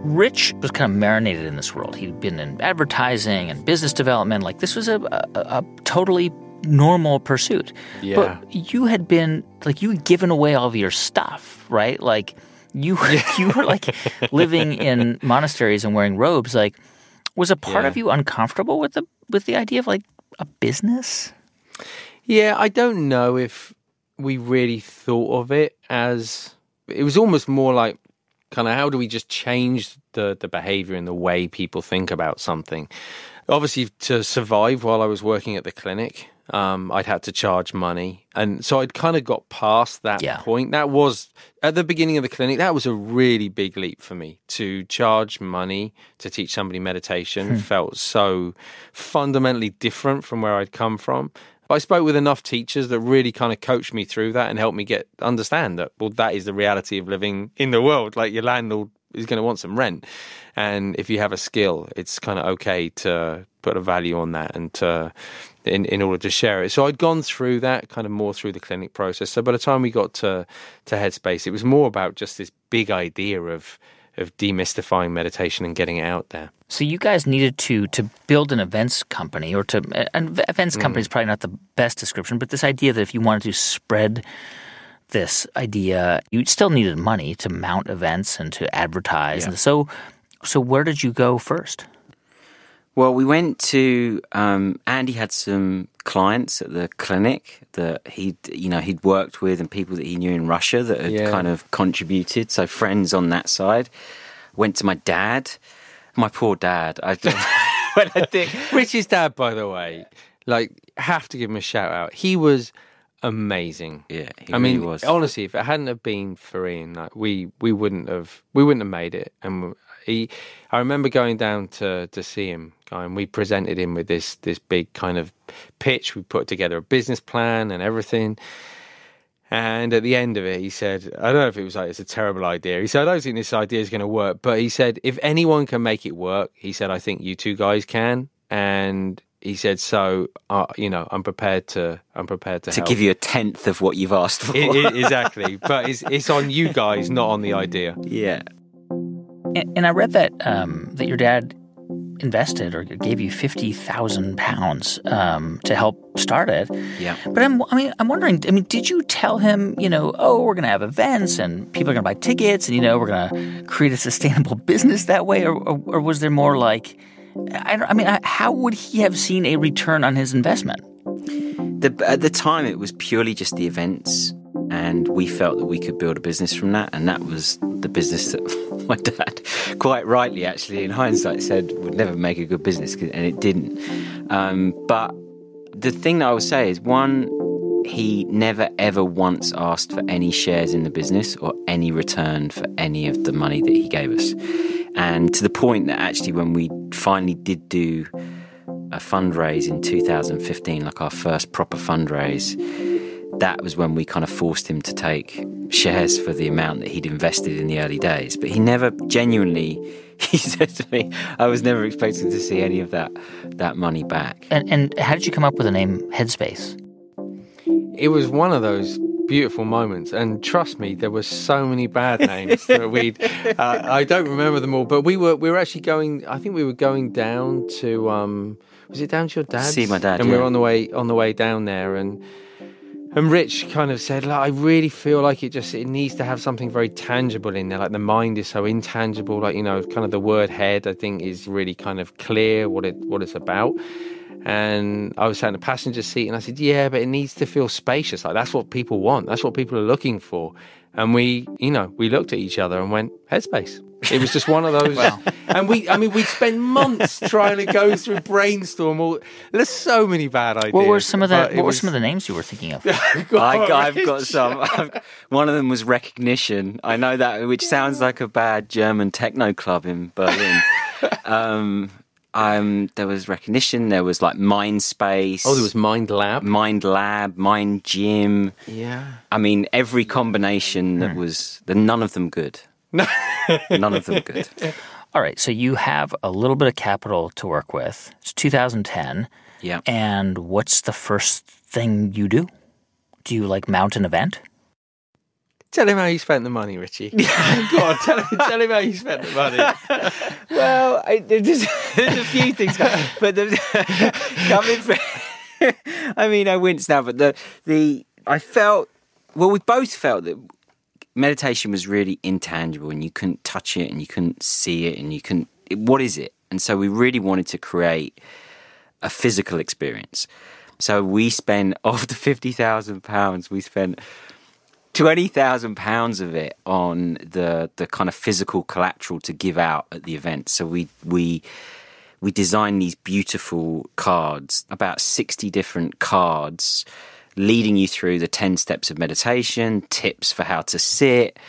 Rich was kind of marinated in this world. He'd been in advertising and business development. Like, this was a totally normal pursuit. Yeah. But you had been, like, you had given away all of your stuff, right? Like, you were, like, living in monasteries and wearing robes. Like, was a part of you uncomfortable with the idea of, like, a business? Yeah, I don't know if we really thought of it as... It was almost more like, kind of, how do we just change the behavior and the way people think about something? Obviously, to survive while I was working at the clinic, I'd had to charge money. And so I'd kind of got past that point. That was, at the beginning of the clinic, that was a really big leap for me. To charge money to teach somebody meditation felt so fundamentally different from where I'd come from. I spoke with enough teachers that really kind of coached me through that and helped me understand that, well, that is the reality of living in the world. Like, your landlord is going to want some rent. And if you have a skill, it's kind of okay to put a value on that and in order to share it. So I'd gone through that kind of more through the clinic process. So by the time we got to Headspace, it was more about just this big idea of demystifying meditation and getting it out there. So you guys needed to build an events company, or an events company is probably not the best description, but this idea that if you wanted to spread this idea, you still needed money to mount events and to advertise. Yeah. And so where did you go first? Well, we went to Andy had some clients at the clinic that he'd worked with, and people that he knew in Russia that had kind of contributed. So friends on that side. Went to my dad, my poor dad. Rich's dad, by the way, have to give him a shout out. He was amazing. Yeah, he really was. Honestly, if it hadn't have been for Ian, we wouldn't have made it. And I remember going down to see him, and we presented him with this big kind of pitch. We put together a business plan and everything. And at the end of it, he said, I don't know if it was it's a terrible idea. He said, I don't think this idea is going to work. But he said, if anyone can make it work, he said, I think you two guys can. And he said, so, I'm prepared to help. To give you a tenth of what you've asked for. Exactly. But it's on you guys, not on the idea. Yeah. And I read that that your dad invested or gave you £50,000 to help start it. Yeah. But I'm wondering, did you tell him, we're going to have events and people are going to buy tickets and, we're going to create a sustainable business that way? Or was there more like, how would he have seen a return on his investment? At the time, it was purely just the events. And we felt that we could build a business from that. And that was the business that my dad, quite rightly, actually, in hindsight, said would never make a good business. And it didn't. But the thing that I would say is, one, he never, ever once asked for any shares in the business or any return for any of the money that he gave us. And to the point that actually when we finally did do a fundraise in 2015, like our first proper fundraise, that was when we kind of forced him to take shares for the amount that he'd invested in the early days. But he never genuinely, he said to me, I was never expecting to see any of that money back. And how did you come up with the name Headspace? It was one of those beautiful moments. And trust me, there were so many bad names that I don't remember them all, but we were actually going, I think we were going down to, was it down to your dad's? See my dad, And we were on the way down there, and Rich kind of said, I really feel like it needs to have something very tangible in there. Like the mind is so intangible, kind of the word head, I think, is really kind of clear what it's about. And I was sat in the passenger seat and I said, yeah, but it needs to feel spacious. Like that's what people want. That's what people are looking for. And we looked at each other and went, Headspace. It was just one of those. Wow. And we'd spend months trying to go through brainstorm. There's so many bad ideas. What were some of the names you were thinking of? I've got some. One of them was Recognition. I know that, which sounds like a bad German techno club in Berlin. There was Recognition. There was like Mind Space. Oh, there was Mind Lab, Mind Gym. Yeah. Every combination that was. None of them good. None of them good. All right, so you have a little bit of capital to work with. It's 2010. Yeah. And what's the first thing you do? Do you mount an event? Tell him how you spent the money, Richie. Go on, tell him how you spent the money. Well, there's a few things, but I wince now, but I felt, well, we both felt that meditation was really intangible and you couldn't touch it and you couldn't see it and what is it? And so we really wanted to create a physical experience. So we spent, of the £50,000, we spent £20,000 of it on the kind of physical collateral to give out at the event. So we designed these beautiful cards, about 60 different cards, leading you through the 10 steps of meditation, tips for how to sit.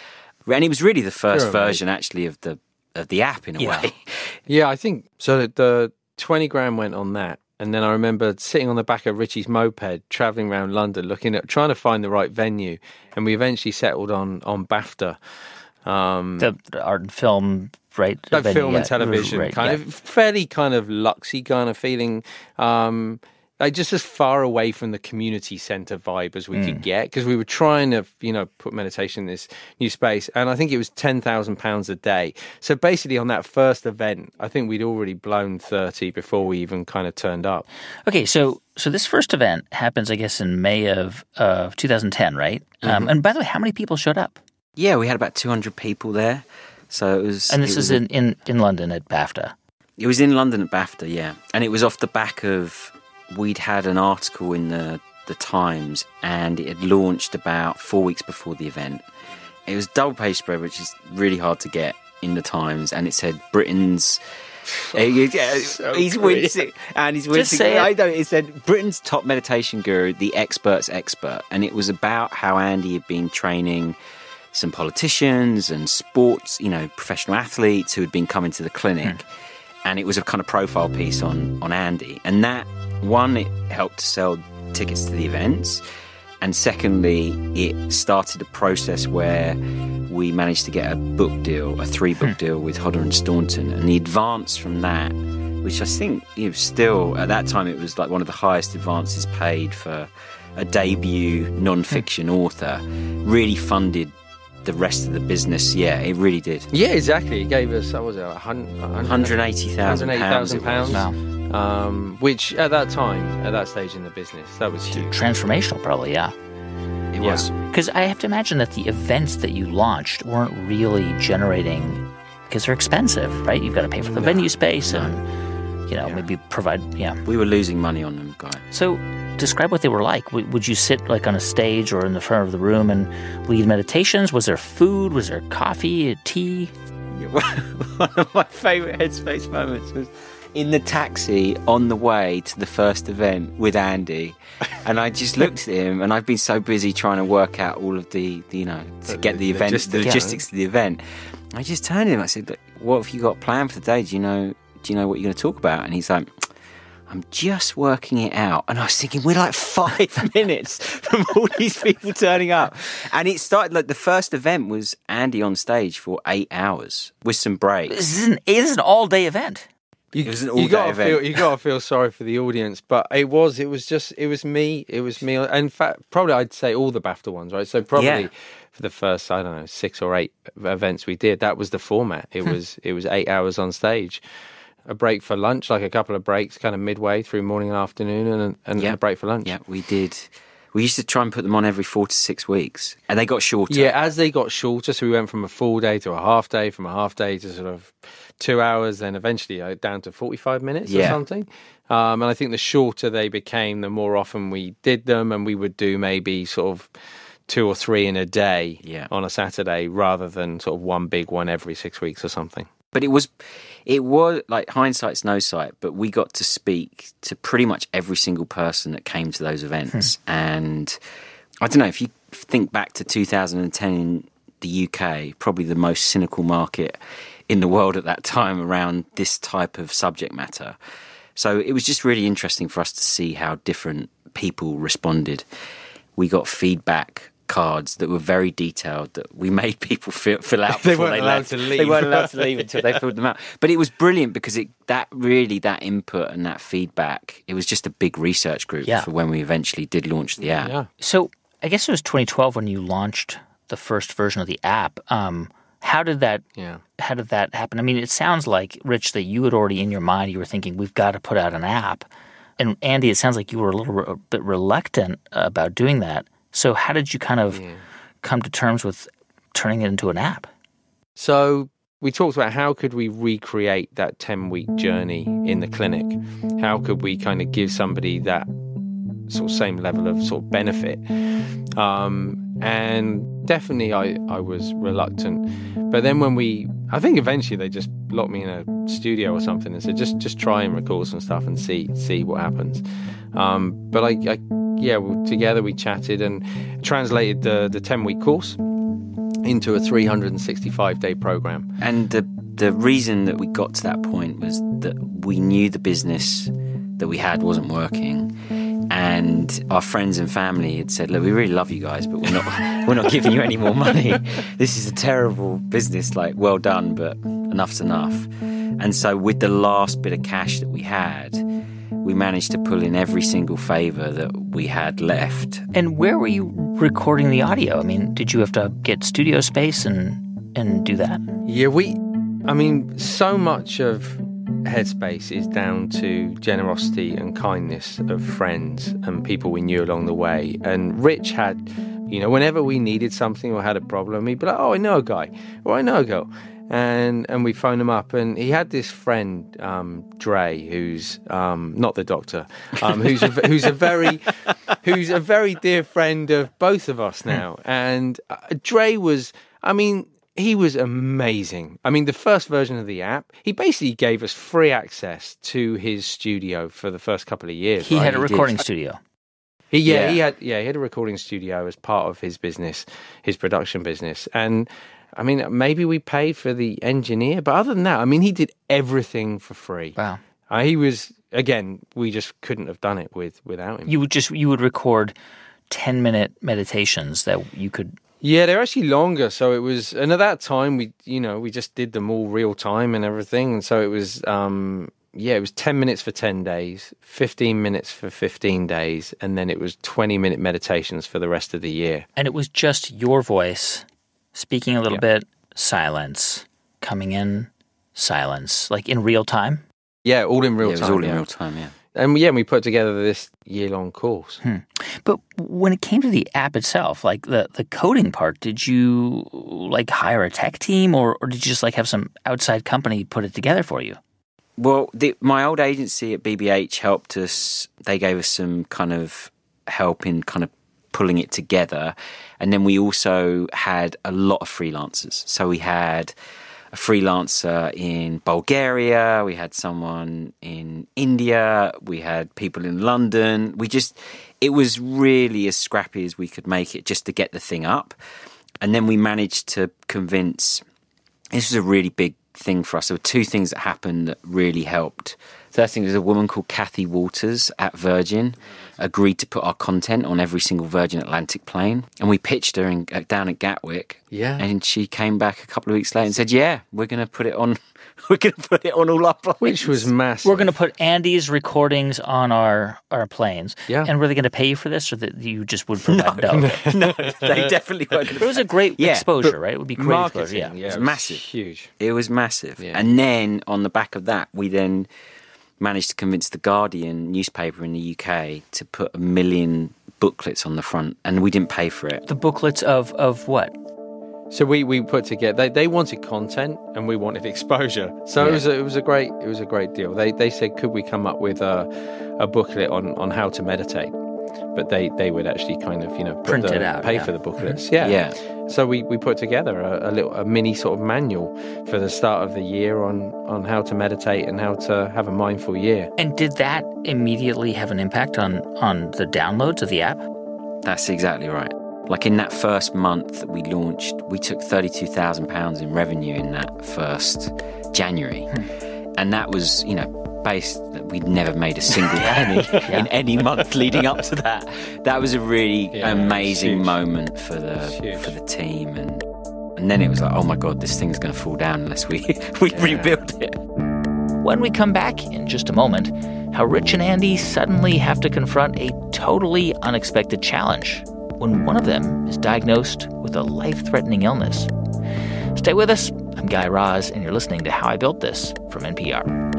And it was really the first version, actually, of the app in a way. Yeah, I think so. The 20 grand went on that. And then I remember sitting on the back of Richie's moped, travelling around London, trying to find the right venue. And we eventually settled on BAFTA. The art and film, right? Film and television, fairly kind of luxy kind of feeling. like just as far away from the community center vibe as we could get, because we were trying to, put meditation in this new space. And I think it was £10,000 a day. So basically on that first event, I think we'd already blown 30 before we even kind of turned up. Okay, so this first event happens, I guess, in May of 2010, right? And by the way, how many people showed up? Yeah, we had about 200 people there. So it was... And this is in London at BAFTA? It was in London at BAFTA, yeah. And it was off the back of... We'd had an article in the Times, and it had launched about 4 weeks before the event. It was double-page spread, which is really hard to get in the Times, and it said Britain's... he's wincing, and he's wincing. It said Britain's top meditation guru, the expert's expert, and it was about how Andy had been training some politicians and sports, professional athletes who had been coming to the clinic. And it was a kind of profile piece on Andy. And that, one, it helped to sell tickets to the events. And secondly, it started a process where we managed to get a book deal, a 3-book deal with Hodder and Staunton. And the advance from that, which I think still, at that time, it was like one of the highest advances paid for a debut non-fiction author, really funded the rest of the business. Yeah, it really did. Yeah, exactly. It gave us, what was it, £180,000. Wow. Which at that time, at that stage in the business, that was huge. Transformational, probably, yeah. It was. Because I have to imagine that the events that you launched weren't really generating, because they're expensive, right? You've got to pay for the venue space and, maybe provide, We were losing money on them, Guy. So describe what they were like. Would you sit like on a stage or in the front of the room and lead meditations? Was there food? Was there coffee, tea? One of my favourite Headspace moments was in the taxi on the way to the first event with Andy, and I just looked at him, and I've been so busy trying to work out all of the get the event, the logistics of the event. I just turned to him. I said, "Look, what have you got planned for the day? Do you know what you're going to talk about?" And he's like, "I'm just working it out." And I was thinking, we're like 5 minutes from all these people turning up. And it started, like, the first event was Andy on stage for 8 hours with some breaks. This is an all-day event. It was an all-day event. You got to feel sorry for the audience, but it was me. In fact, probably I'd say all the BAFTA ones, right? So probably for the first, 6 or 8 events we did, that was the format. It was 8 hours on stage. A break for lunch, like a couple of breaks kind of midway through morning and afternoon, and a break for lunch. Yeah, we did. We used to try and put them on every 4 to 6 weeks, and they got shorter. Yeah, as they got shorter, so we went from a full day to a half day, from a half day to sort of 2 hours, then eventually down to 45 minutes or something. And I think the shorter they became, the more often we did them, and we would do maybe sort of 2 or 3 in a day on a Saturday, rather than sort of one big one every 6 weeks or something. But it was like, hindsight's no sight, but we got to speak to pretty much every single person that came to those events. And I don't know, if you think back to 2010 in the UK, probably the most cynical market in the world at that time around this type of subject matter. So it was just really interesting for us to see how different people responded. We got feedback cards that were very detailed that we made people fill out before they left. They weren't allowed to leave until they filled them out. But it was brilliant because that input and that feedback, it was just a big research group for when we eventually did launch the app. Yeah. So I guess it was 2012 when you launched the first version of the app. How did that happen? I mean, it sounds like, Rich, that you had already in your mind, you were thinking, we've got to put out an app. And Andy, it sounds like you were a bit reluctant about doing that. So how did you kind of come to terms with turning it into an app? So we talked about how could we recreate that 10-week journey in the clinic? How could we kind of give somebody that sort of same level of sort of benefit? And definitely I was reluctant. But then I think eventually they just locked me in a studio or something and said, just try and record some stuff and see what happens. But together we chatted and translated the 10-week course into a 365-day program. And the reason that we got to that point was that we knew the business that we had wasn't working, and our friends and family had said, "Look, we really love you guys, but we're not giving you any more money. This is a terrible business. Like, well done, but enough's enough." And so, with the last bit of cash that we had, we managed to pull in every single favor that we had left. And where were you recording the audio? I mean, did you have to get studio space and do that? Yeah, so much of Headspace is down to generosity and kindness of friends and people we knew along the way. And Rich had, whenever we needed something or had a problem, he'd be like, oh, I know a guy, or I know a girl. And we phoned him up, and he had this friend, Dre, who's not the doctor, who's a very dear friend of both of us now. And Dre was, he was amazing. The first version of the app, he basically gave us free access to his studio for the first couple of years. He had a recording studio. He had a recording studio as part of his business, his production business. And maybe we paid for the engineer, but other than that, he did everything for free. Wow. He was, again, we just couldn't have done it without him. You would record 10-minute meditations that you could... Yeah, they're actually longer. So it was, and at that time, we just did them all real time and everything. And so it was, it was 10 minutes for 10 days, 15 minutes for 15 days, and then it was 20-minute meditations for the rest of the year. And it was just your voice... speaking a little bit, silence. Coming in, silence. Like in real time? Yeah, all in real time. It was all in real time, yeah. And we put together this year-long course. But when it came to the app itself, like the coding part, did you hire a tech team or did you just have some outside company put it together for you? Well, my old agency at BBH helped us. They gave us some kind of help in kind of pulling it together. And then we also had a lot of freelancers. So we had a freelancer in Bulgaria, we had someone in India, we had people in London. It was really as scrappy as we could make it just to get the thing up. And then we managed to convince, this was a really big thing for us. There were two things that happened that really helped. First thing was a woman called Kathy Walters at Virgin agreed to put our content on every single Virgin Atlantic plane. And we pitched her down at Gatwick. Yeah. And she came back a couple of weeks later and said, yeah, we're going to put it on. We're going to put it on all our planes. Which was massive. We're going to put Andy's recordings on our planes. Yeah. And were they going to pay you for this or that you just would provide? No, they definitely weren't going to. It was a great exposure, right? It would be great marketing, exposure. Yeah. It was massive. Huge. It was massive. Yeah. And then on the back of that, we then managed to convince the Guardian newspaper in the UK to put 1 million booklets on the front, and we didn't pay for it. The booklets of what? So we put together. They wanted content, and we wanted exposure. So it was a great deal. They said, could we come up with a booklet on how to meditate? But they would actually kind of print it out, pay for the booklets. Yeah. So we put together a mini sort of manual for the start of the year on how to meditate and how to have a mindful year. And did that immediately have an impact on the downloads of the app? That's exactly right. Like in that first month that we launched, we took £32,000 in revenue in that first January. And that was, we'd never made a single penny in any month leading up to that. That was a really amazing moment for the team. And then it was like, oh my God, this thing's going to fall down unless we rebuild it. When we come back in just a moment, how Rich and Andy suddenly have to confront a totally unexpected challenge when one of them is diagnosed with a life-threatening illness. Stay with us. I'm Guy Raz, and you're listening to How I Built This from NPR.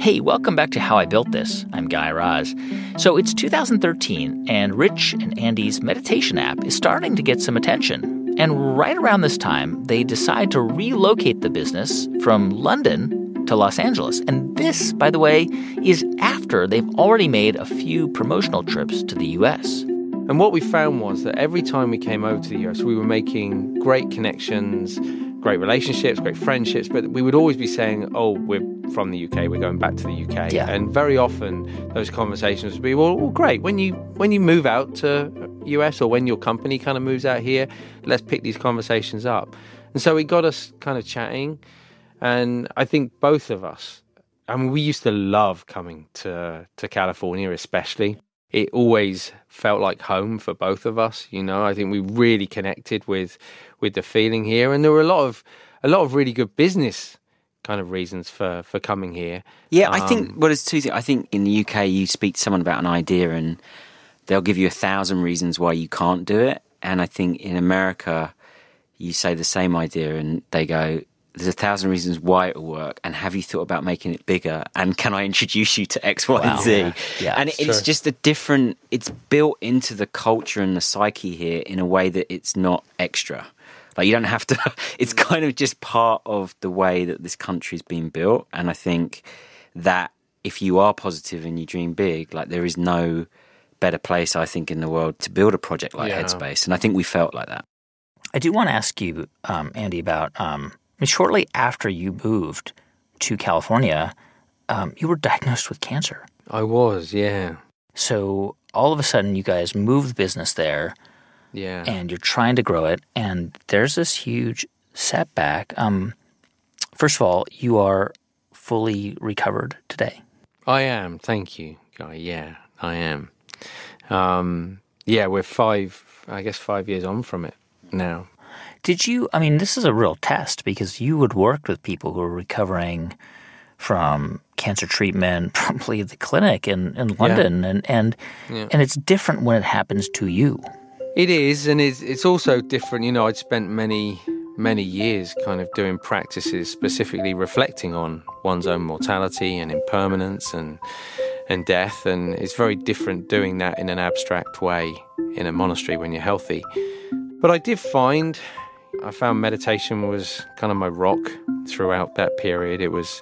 Hey, welcome back to How I Built This. I'm Guy Raz. So it's 2013, and Rich and Andy's meditation app is starting to get some attention. And right around this time, they decide to relocate the business from London to Los Angeles. And this, by the way, is after they've already made a few promotional trips to the U.S. And what we found was that every time we came over to the US, we were making great connections, great relationships, great friendships, but we would always be saying, oh, we're from the UK, we're going back to the UK. Yeah. And very often those conversations would be, well, great, when you move out to US or when your company kind of moves out here, let's pick these conversations up. And so it got us kind of chatting. And I think both of us I mean, we used to love coming to California, especially. It always felt like home for both of us. I think we really connected with the feeling here, and there were a lot of really good business kind of reasons for coming here. Yeah, I think there's two things. I think in the UK, you speak to someone about an idea, and they'll give you 1,000 reasons why you can't do it. And I think in America, you say the same idea, and they go, there's 1,000 reasons why it'll work, and have you thought about making it bigger, and can I introduce you to X, Y, and Z? Yeah, and it's just it's built into the culture and the psyche here in a way that it's not extra. Like, you don't have to, it's kind of just part of the way that this country's been built. And I think that if you are positive and you dream big, like, there is no better place, I think, in the world to build a project like Headspace. And I think we felt like that. I do want to ask you, Andy, about shortly after you moved to California, you were diagnosed with cancer. I was, yeah. So all of a sudden, you guys moved the business there, and you're trying to grow it, and there's this huge setback. First of all, you are fully recovered today. I am, thank you, Guy. Yeah, I am. We're 5 years on from it now. Did you, this is a real test, because you would work with people who are recovering from cancer treatment, probably at the clinic in London, and it's different when it happens to you. It is, and it's also different. I'd spent many years kind of doing practices specifically reflecting on one's own mortality and impermanence and death, and it's very different doing that in an abstract way in a monastery when you're healthy. But I found meditation was kind of my rock throughout that period. It was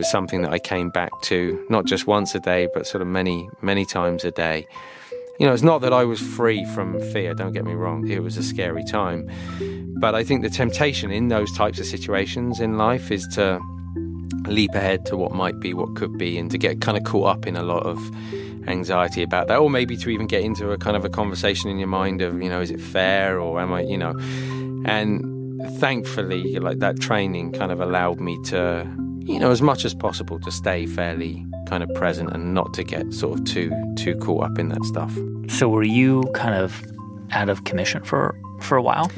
something that I came back to, not just once a day, but sort of many times a day. It's not that I was free from fear, don't get me wrong. It was a scary time. But I think the temptation in those types of situations in life is to leap ahead to what might be, what could be, and to get kind of caught up in a lot of anxiety about that, or maybe to even get into a kind of a conversation in your mind of, is it fair, or am I, and thankfully, like, that training kind of allowed me to, as much as possible, to stay fairly kind of present and not to get sort of too caught up in that stuff. So were you kind of out of commission for a while?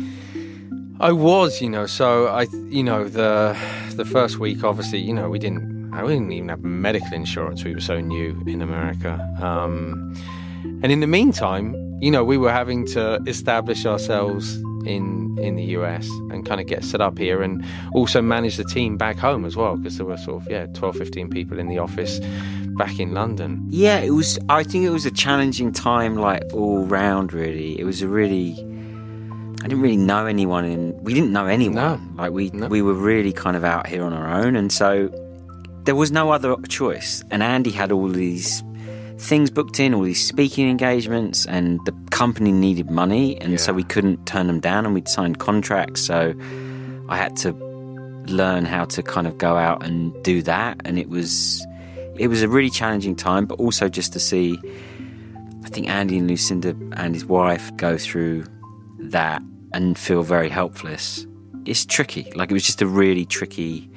I was, so the first week, obviously, we didn't even have medical insurance. We were so new in America. And in the meantime, we were having to establish ourselves in the US and kind of get set up here, and also manage the team back home as well, because there were sort of 12, 15 people in the office back in London. Yeah, I think it was a challenging time, like, all round, really. It was I didn't really know anyone, we didn't know anyone. No. Like, we were really kind of out here on our own, and so there was no other choice. And Andy had all these things booked in, all these speaking engagements, and the company needed money, and so we couldn't turn them down, and we'd signed contracts, so I had to learn how to kind of go out and do that. And it was a really challenging time, but also just to see, I think, Andy and Lucinda and his wife go through that and feel very helpless. It's tricky. Like, it was just a really tricky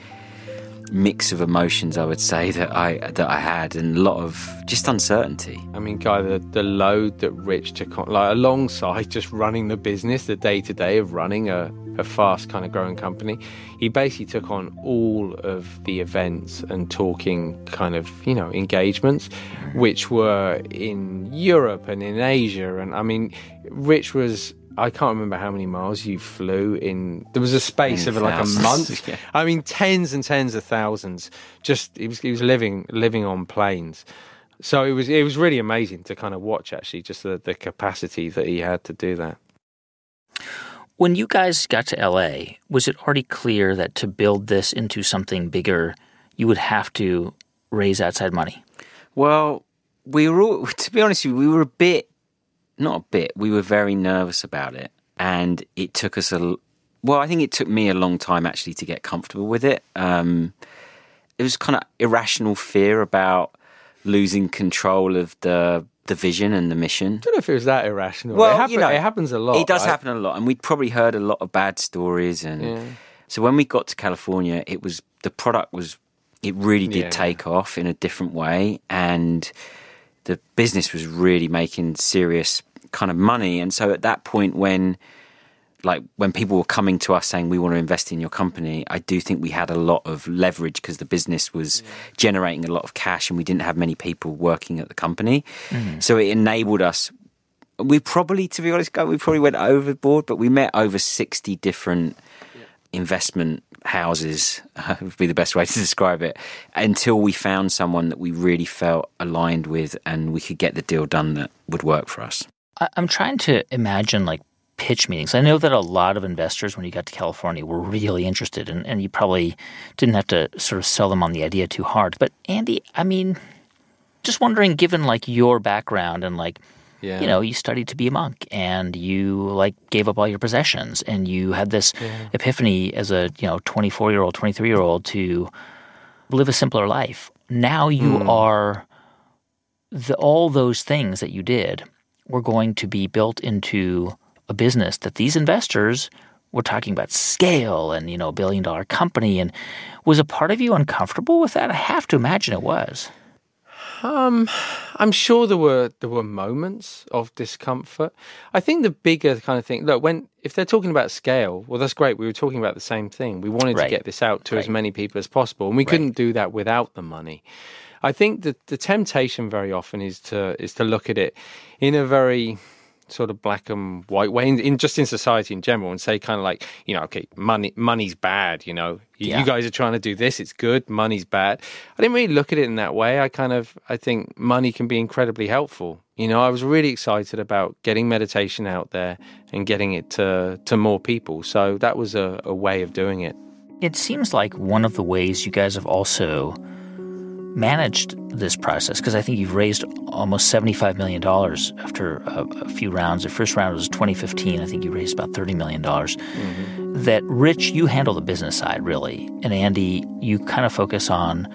mix of emotions, I would say, that I had, and a lot of just uncertainty. I mean, Guy, the load that Rich took on, like, alongside just running the business, the day-to-day of running a fast kind of growing company, he basically took on all of the events and talking kind of, engagements, which were in Europe and in Asia. And I mean, Rich was, I can't remember how many miles you flew in. There was a space of like a month. I mean, tens and tens of thousands. Just he was living on planes. So it was really amazing to kind of watch, actually, just the capacity that he had to do that. When you guys got to LA, was it already clear that to build this into something bigger, you would have to raise outside money? Well, to be honest with you, we were we were very nervous about it. And it took us I think it took me a long time, actually, to get comfortable with it. It was kind of irrational fear about losing control of the vision and the mission. I don't know if it was that irrational. Well, it happens a lot. It does happen a lot. And we'd probably heard a lot of bad stories. And so when we got to California, the product was it really did take off in a different way, and the business was really making serious kind of money. And so at that point, when people were coming to us saying, we want to invest in your company, I do think we had a lot of leverage because the business was generating a lot of cash and we didn't have many people working at the company. So it enabled us. We probably, to be honest, we probably went overboard, but we met over 60 different investment houses, would be the best way to describe it, until we found someone that we really felt aligned with and we could get the deal done that would work for us. I'm trying to imagine like pitch meetings. I know that a lot of investors, when you got to California, were really interested, and you probably didn't have to sort of sell them on the idea too hard. But Andy, I mean, just wondering, given like your background and like, you know, you studied to be a monk and you like gave up all your possessions and you had this epiphany as a, 24-year-old, 23-year-old to live a simpler life. Now you are all those things that you did were going to be built into a business that these investors were talking about scale and, $1 billion company. And was a part of you uncomfortable with that? I have to imagine it was. I'm sure there were moments of discomfort. I think the bigger kind of thing, look, if they're talking about scale, well, that's great. We were talking about the same thing. We wanted to get this out to as many people as possible, and we couldn't do that without the money. I think that the temptation very often is to look at it in a very sort of black and white way, in society in general, and say kind of like, okay, money's bad, you guys are trying to do this, it's good, money's bad. I didn't really look at it in that way. I think money can be incredibly helpful. I was really excited about getting meditation out there and getting it to more people. So that was a way of doing it. It seems like one of the ways you guys have also managed this process, because I think you've raised almost $75 million after a few rounds. The first round was 2015. I think you raised about $30 million. That Rich, you handle the business side, really. And Andy, you kind of focus on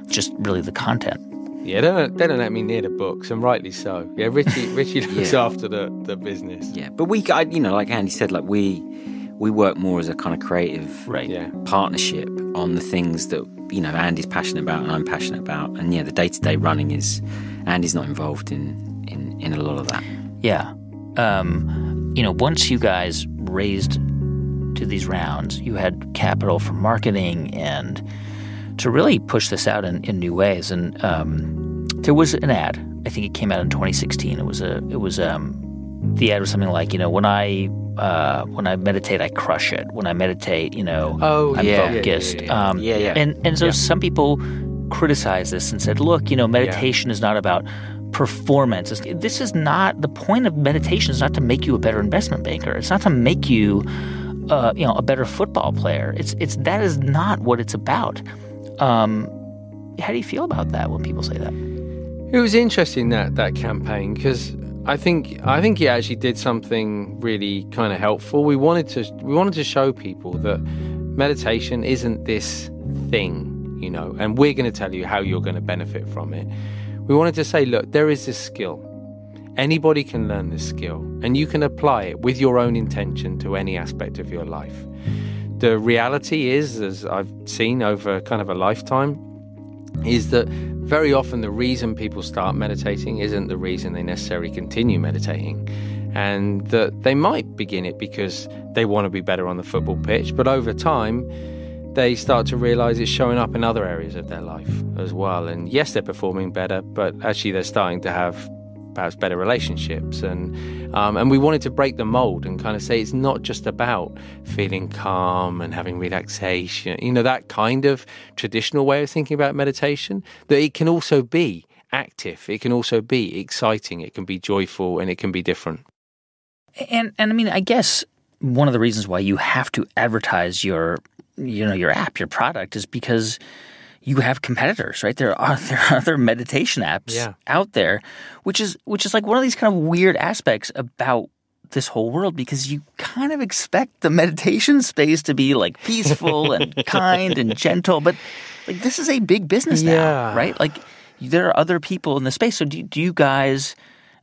just really the content. Yeah, they don't let me near the books, and rightly so. Yeah, Richie looks after the business. Yeah, but we, like Andy said, like we work more as a kind of creative partnership on the things that, Andy's passionate about and I'm passionate about. And the day-to-day running is, Andy's not involved in a lot of that. Yeah. Once you guys raised to these rounds, you had capital for marketing and to really push this out in new ways. And there was an ad. I think it came out in 2016. It was the ad was something like, when I meditate, I crush it. When I meditate, I'm focused. And so some people criticized this and said, look, meditation is not about performance. This is not, the point of meditation is not to make you a better investment banker. It's not to make you, a better football player. That is not what it's about. How do you feel about that when people say that? It was interesting, that campaign, because I think he actually did something really kind of helpful. We wanted to show people that meditation isn't this thing, and we're going to tell you how you're going to benefit from it. We wanted to say, look, there is this skill. Anybody can learn this skill, and you can apply it with your own intention to any aspect of your life. The reality is, as I've seen over kind of a lifetime, is that very often the reason people start meditating isn't the reason they necessarily continue meditating. And that they might begin it because they want to be better on the football pitch, but over time they start to realize it's showing up in other areas of their life as well. And yes, they're performing better, but actually they're starting to have perhaps better relationships. And we wanted to break the mold and kind of say it's not just about feeling calm and having relaxation, that kind of traditional way of thinking about meditation, that it can also be active, it can also be exciting, it can be joyful, and it can be different. And I mean, I guess one of the reasons why you have to advertise your app, your product, is because you have competitors, right? There are other meditation apps out there, which is like one of these kind of weird aspects about this whole world, because you kind of expect the meditation space to be like peaceful and kind and gentle, but like this is a big business now, right? Like there are other people in the space. So do you guys,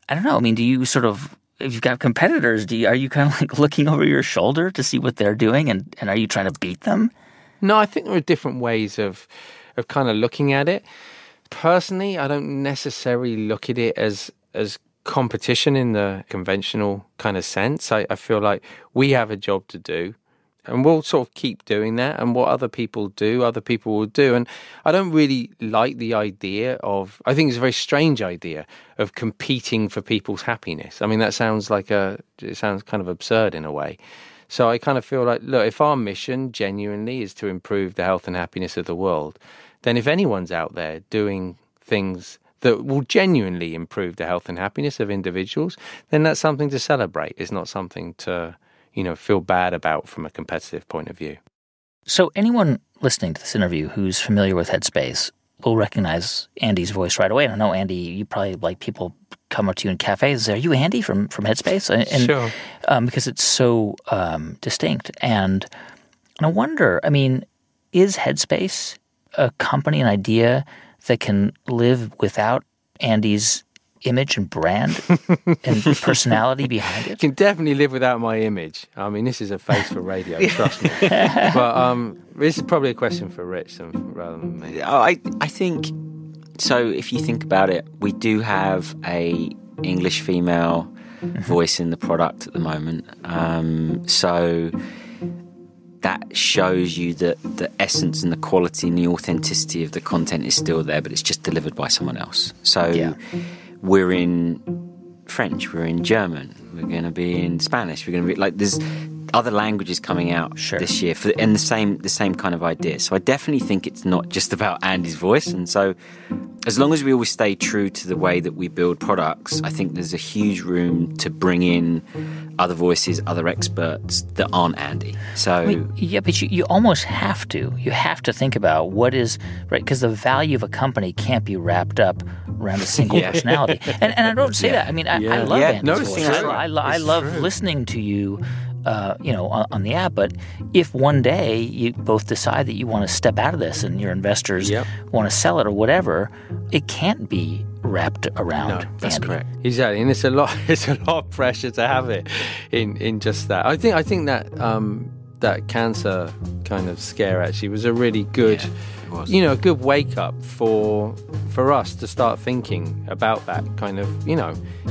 I don't know, I mean, do you sort of, if you've got competitors, are you kind of like looking over your shoulder to see what they're doing, and are you trying to beat them? No, I think there are different ways of kind of looking at it. Personally, I don't necessarily look at it as competition in the conventional kind of sense. I feel like we have a job to do, and we'll sort of keep doing that. And what other people do, other people will do. And I don't really like the idea of, I think it's a very strange idea of competing for people's happiness. I mean, it sounds kind of absurd in a way. So I kind of feel like, look, if our mission genuinely is to improve the health and happiness of the world, then if anyone's out there doing things that will genuinely improve the health and happiness of individuals, then that's something to celebrate. It's not something to, feel bad about from a competitive point of view. So anyone listening to this interview who's familiar with Headspace will recognize Andy's voice right away. And I know, Andy, you probably, like, people come up to you in cafes, say, are you Andy from Headspace? And, sure. Because it's so distinct. And I wonder, I mean, is Headspace a company, an idea that can live without Andy's image and brand and personality behind it? It can definitely live without my image. I mean, this is a face for radio, trust me. But this is probably a question for Rich rather than me. I think, so if you think about it, we do have a English female voice in the product at the moment. So that shows you that the essence and the quality and the authenticity of the content is still there, but it's just delivered by someone else. So we're in French, we're in German, we're going to be in Spanish, we're going to be, like, there's other languages coming out this year and the same kind of idea. So I definitely think it's not just about Andy's voice. And so as long as we always stay true to the way that we build products, I think there's a huge room to bring in other voices, other experts that aren't Andy. So but you almost have to. You have to think about what is right, because the value of a company can't be wrapped up around a single personality. And I don't say that. I mean, I love Andy's voice. I love listening to you. On the app. But if one day you both decide that you want to step out of this and your investors want to sell it or whatever, it can't be wrapped around. No, that's Andy. correct. Exactly, and it's a lot of pressure to have it in just that. I think that that cancer kind of scare actually was a really good, a good wake up for us to start thinking about that kind of.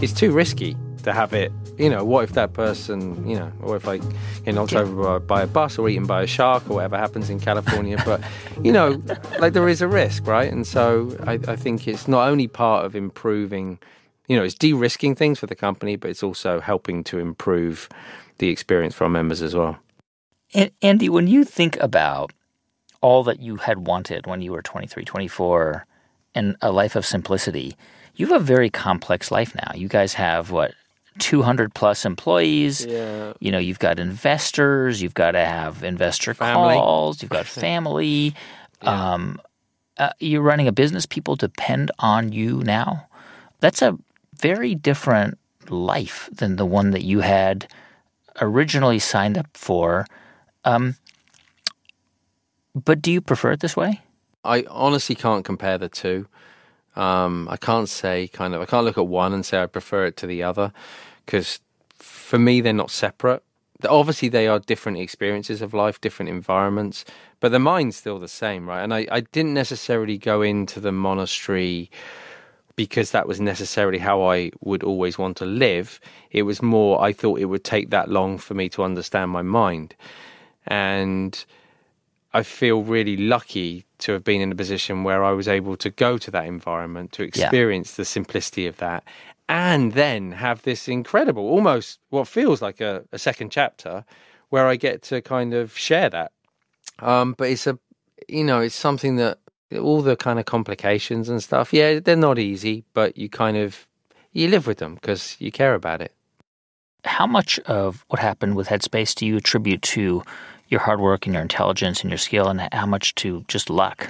It's too risky to have it. What if that person, or if I get knocked over by a bus or eaten by a shark or whatever happens in California. But, like, there is a risk, right? And so I think it's not only part of improving, it's de-risking things for the company, but it's also helping to improve the experience for our members as well. And Andy, when you think about all that you had wanted when you were 23, 24, and a life of simplicity, you have a very complex life now. You guys have, 200 plus employees. You've got investors. You've got to have investor calls. You've got family. You're running a business. People depend on you now. That's a very different life than the one that you had originally signed up for. But do you prefer it this way? I honestly can't compare the two. I can't look at one and say I prefer it to the other, because for me they're not separate. Obviously they are different experiences of life, different environments, but the mind's still the same, right? And I didn't necessarily go into the monastery because that was necessarily how I would always want to live. It was more, I thought it would take that long for me to understand my mind. And I feel really lucky to have been in a position where I was able to go to that environment, to experience the simplicity of that, and then have this incredible, almost what feels like a second chapter, where I get to kind of share that. But it's something that all the kind of complications and stuff, they're not easy, but you live with them because you care about it. How much of what happened with Headspace do you attribute to your hard work and your intelligence and your skill, and how much to just luck?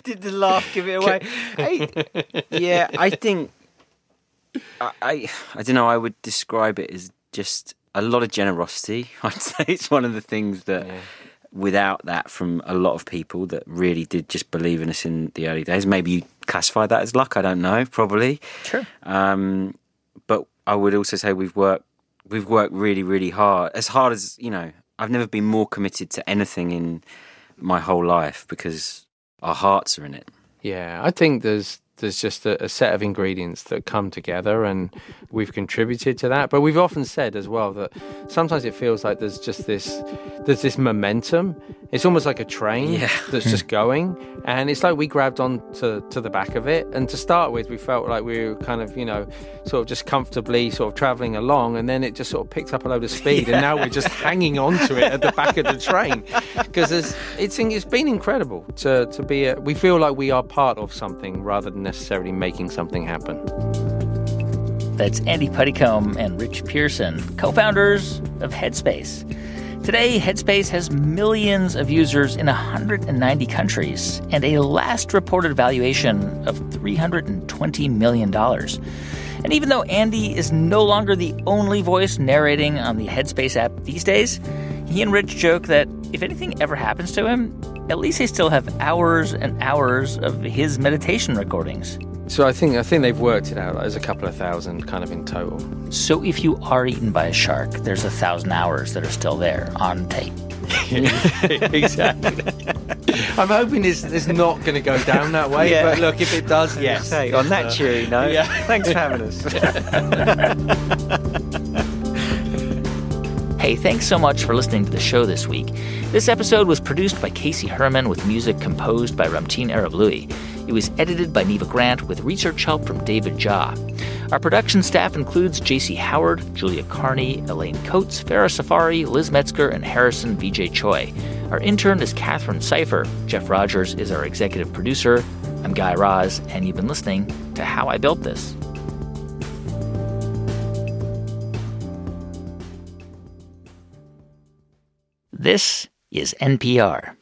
Did the laugh give it away? I think I don't know. I would describe it as just a lot of generosity. I'd say it's one of the things that, without that from a lot of people that really did just believe in us in the early days. Maybe you classify that as luck. I don't know. Probably. Sure. But I would also say we've worked really, really hard. As hard as, I've never been more committed to anything in my whole life because our hearts are in it. Yeah, I think there's just a set of ingredients that come together, and we've contributed to that. But we've often said as well that sometimes it feels like there's this momentum. It's almost like a train that's just going, and it's like we grabbed on to the back of it. And to start with, we felt like we were kind of, sort of just comfortably sort of traveling along, and then it just sort of picked up a load of speed, and now we're just hanging on to it at the back of the train, because it's been incredible to be. We feel like we are part of something rather than necessarily making something happen. That's Andy Puddicombe and Riche Pierson, co-founders of Headspace. Today, Headspace has millions of users in 190 countries and a last reported valuation of $320 million. And even though Andy is no longer the only voice narrating on the Headspace app these days, he and Rich joke that if anything ever happens to him, at least they still have hours and hours of his meditation recordings. So I think they've worked it out. There's a couple of thousand kind of in total. So if you are eaten by a shark, there's 1,000 hours that are still there on tape. Exactly. I'm hoping it's not going to go down that way, but look, if it does, yes. On that cheery note, thanks for having us. Hey, thanks so much for listening to the show this week. This episode was produced by Casey Herman with music composed by Ramtin Arablouei. It was edited by Neva Grant with research help from David Jha. Our production staff includes J.C. Howard, Julia Carney, Elaine Coates, Farah Safari, Liz Metzger, and Harrison V.J. Choi. Our intern is Catherine Seifer. Jeff Rogers is our executive producer. I'm Guy Raz, and you've been listening to How I Built This. This is NPR.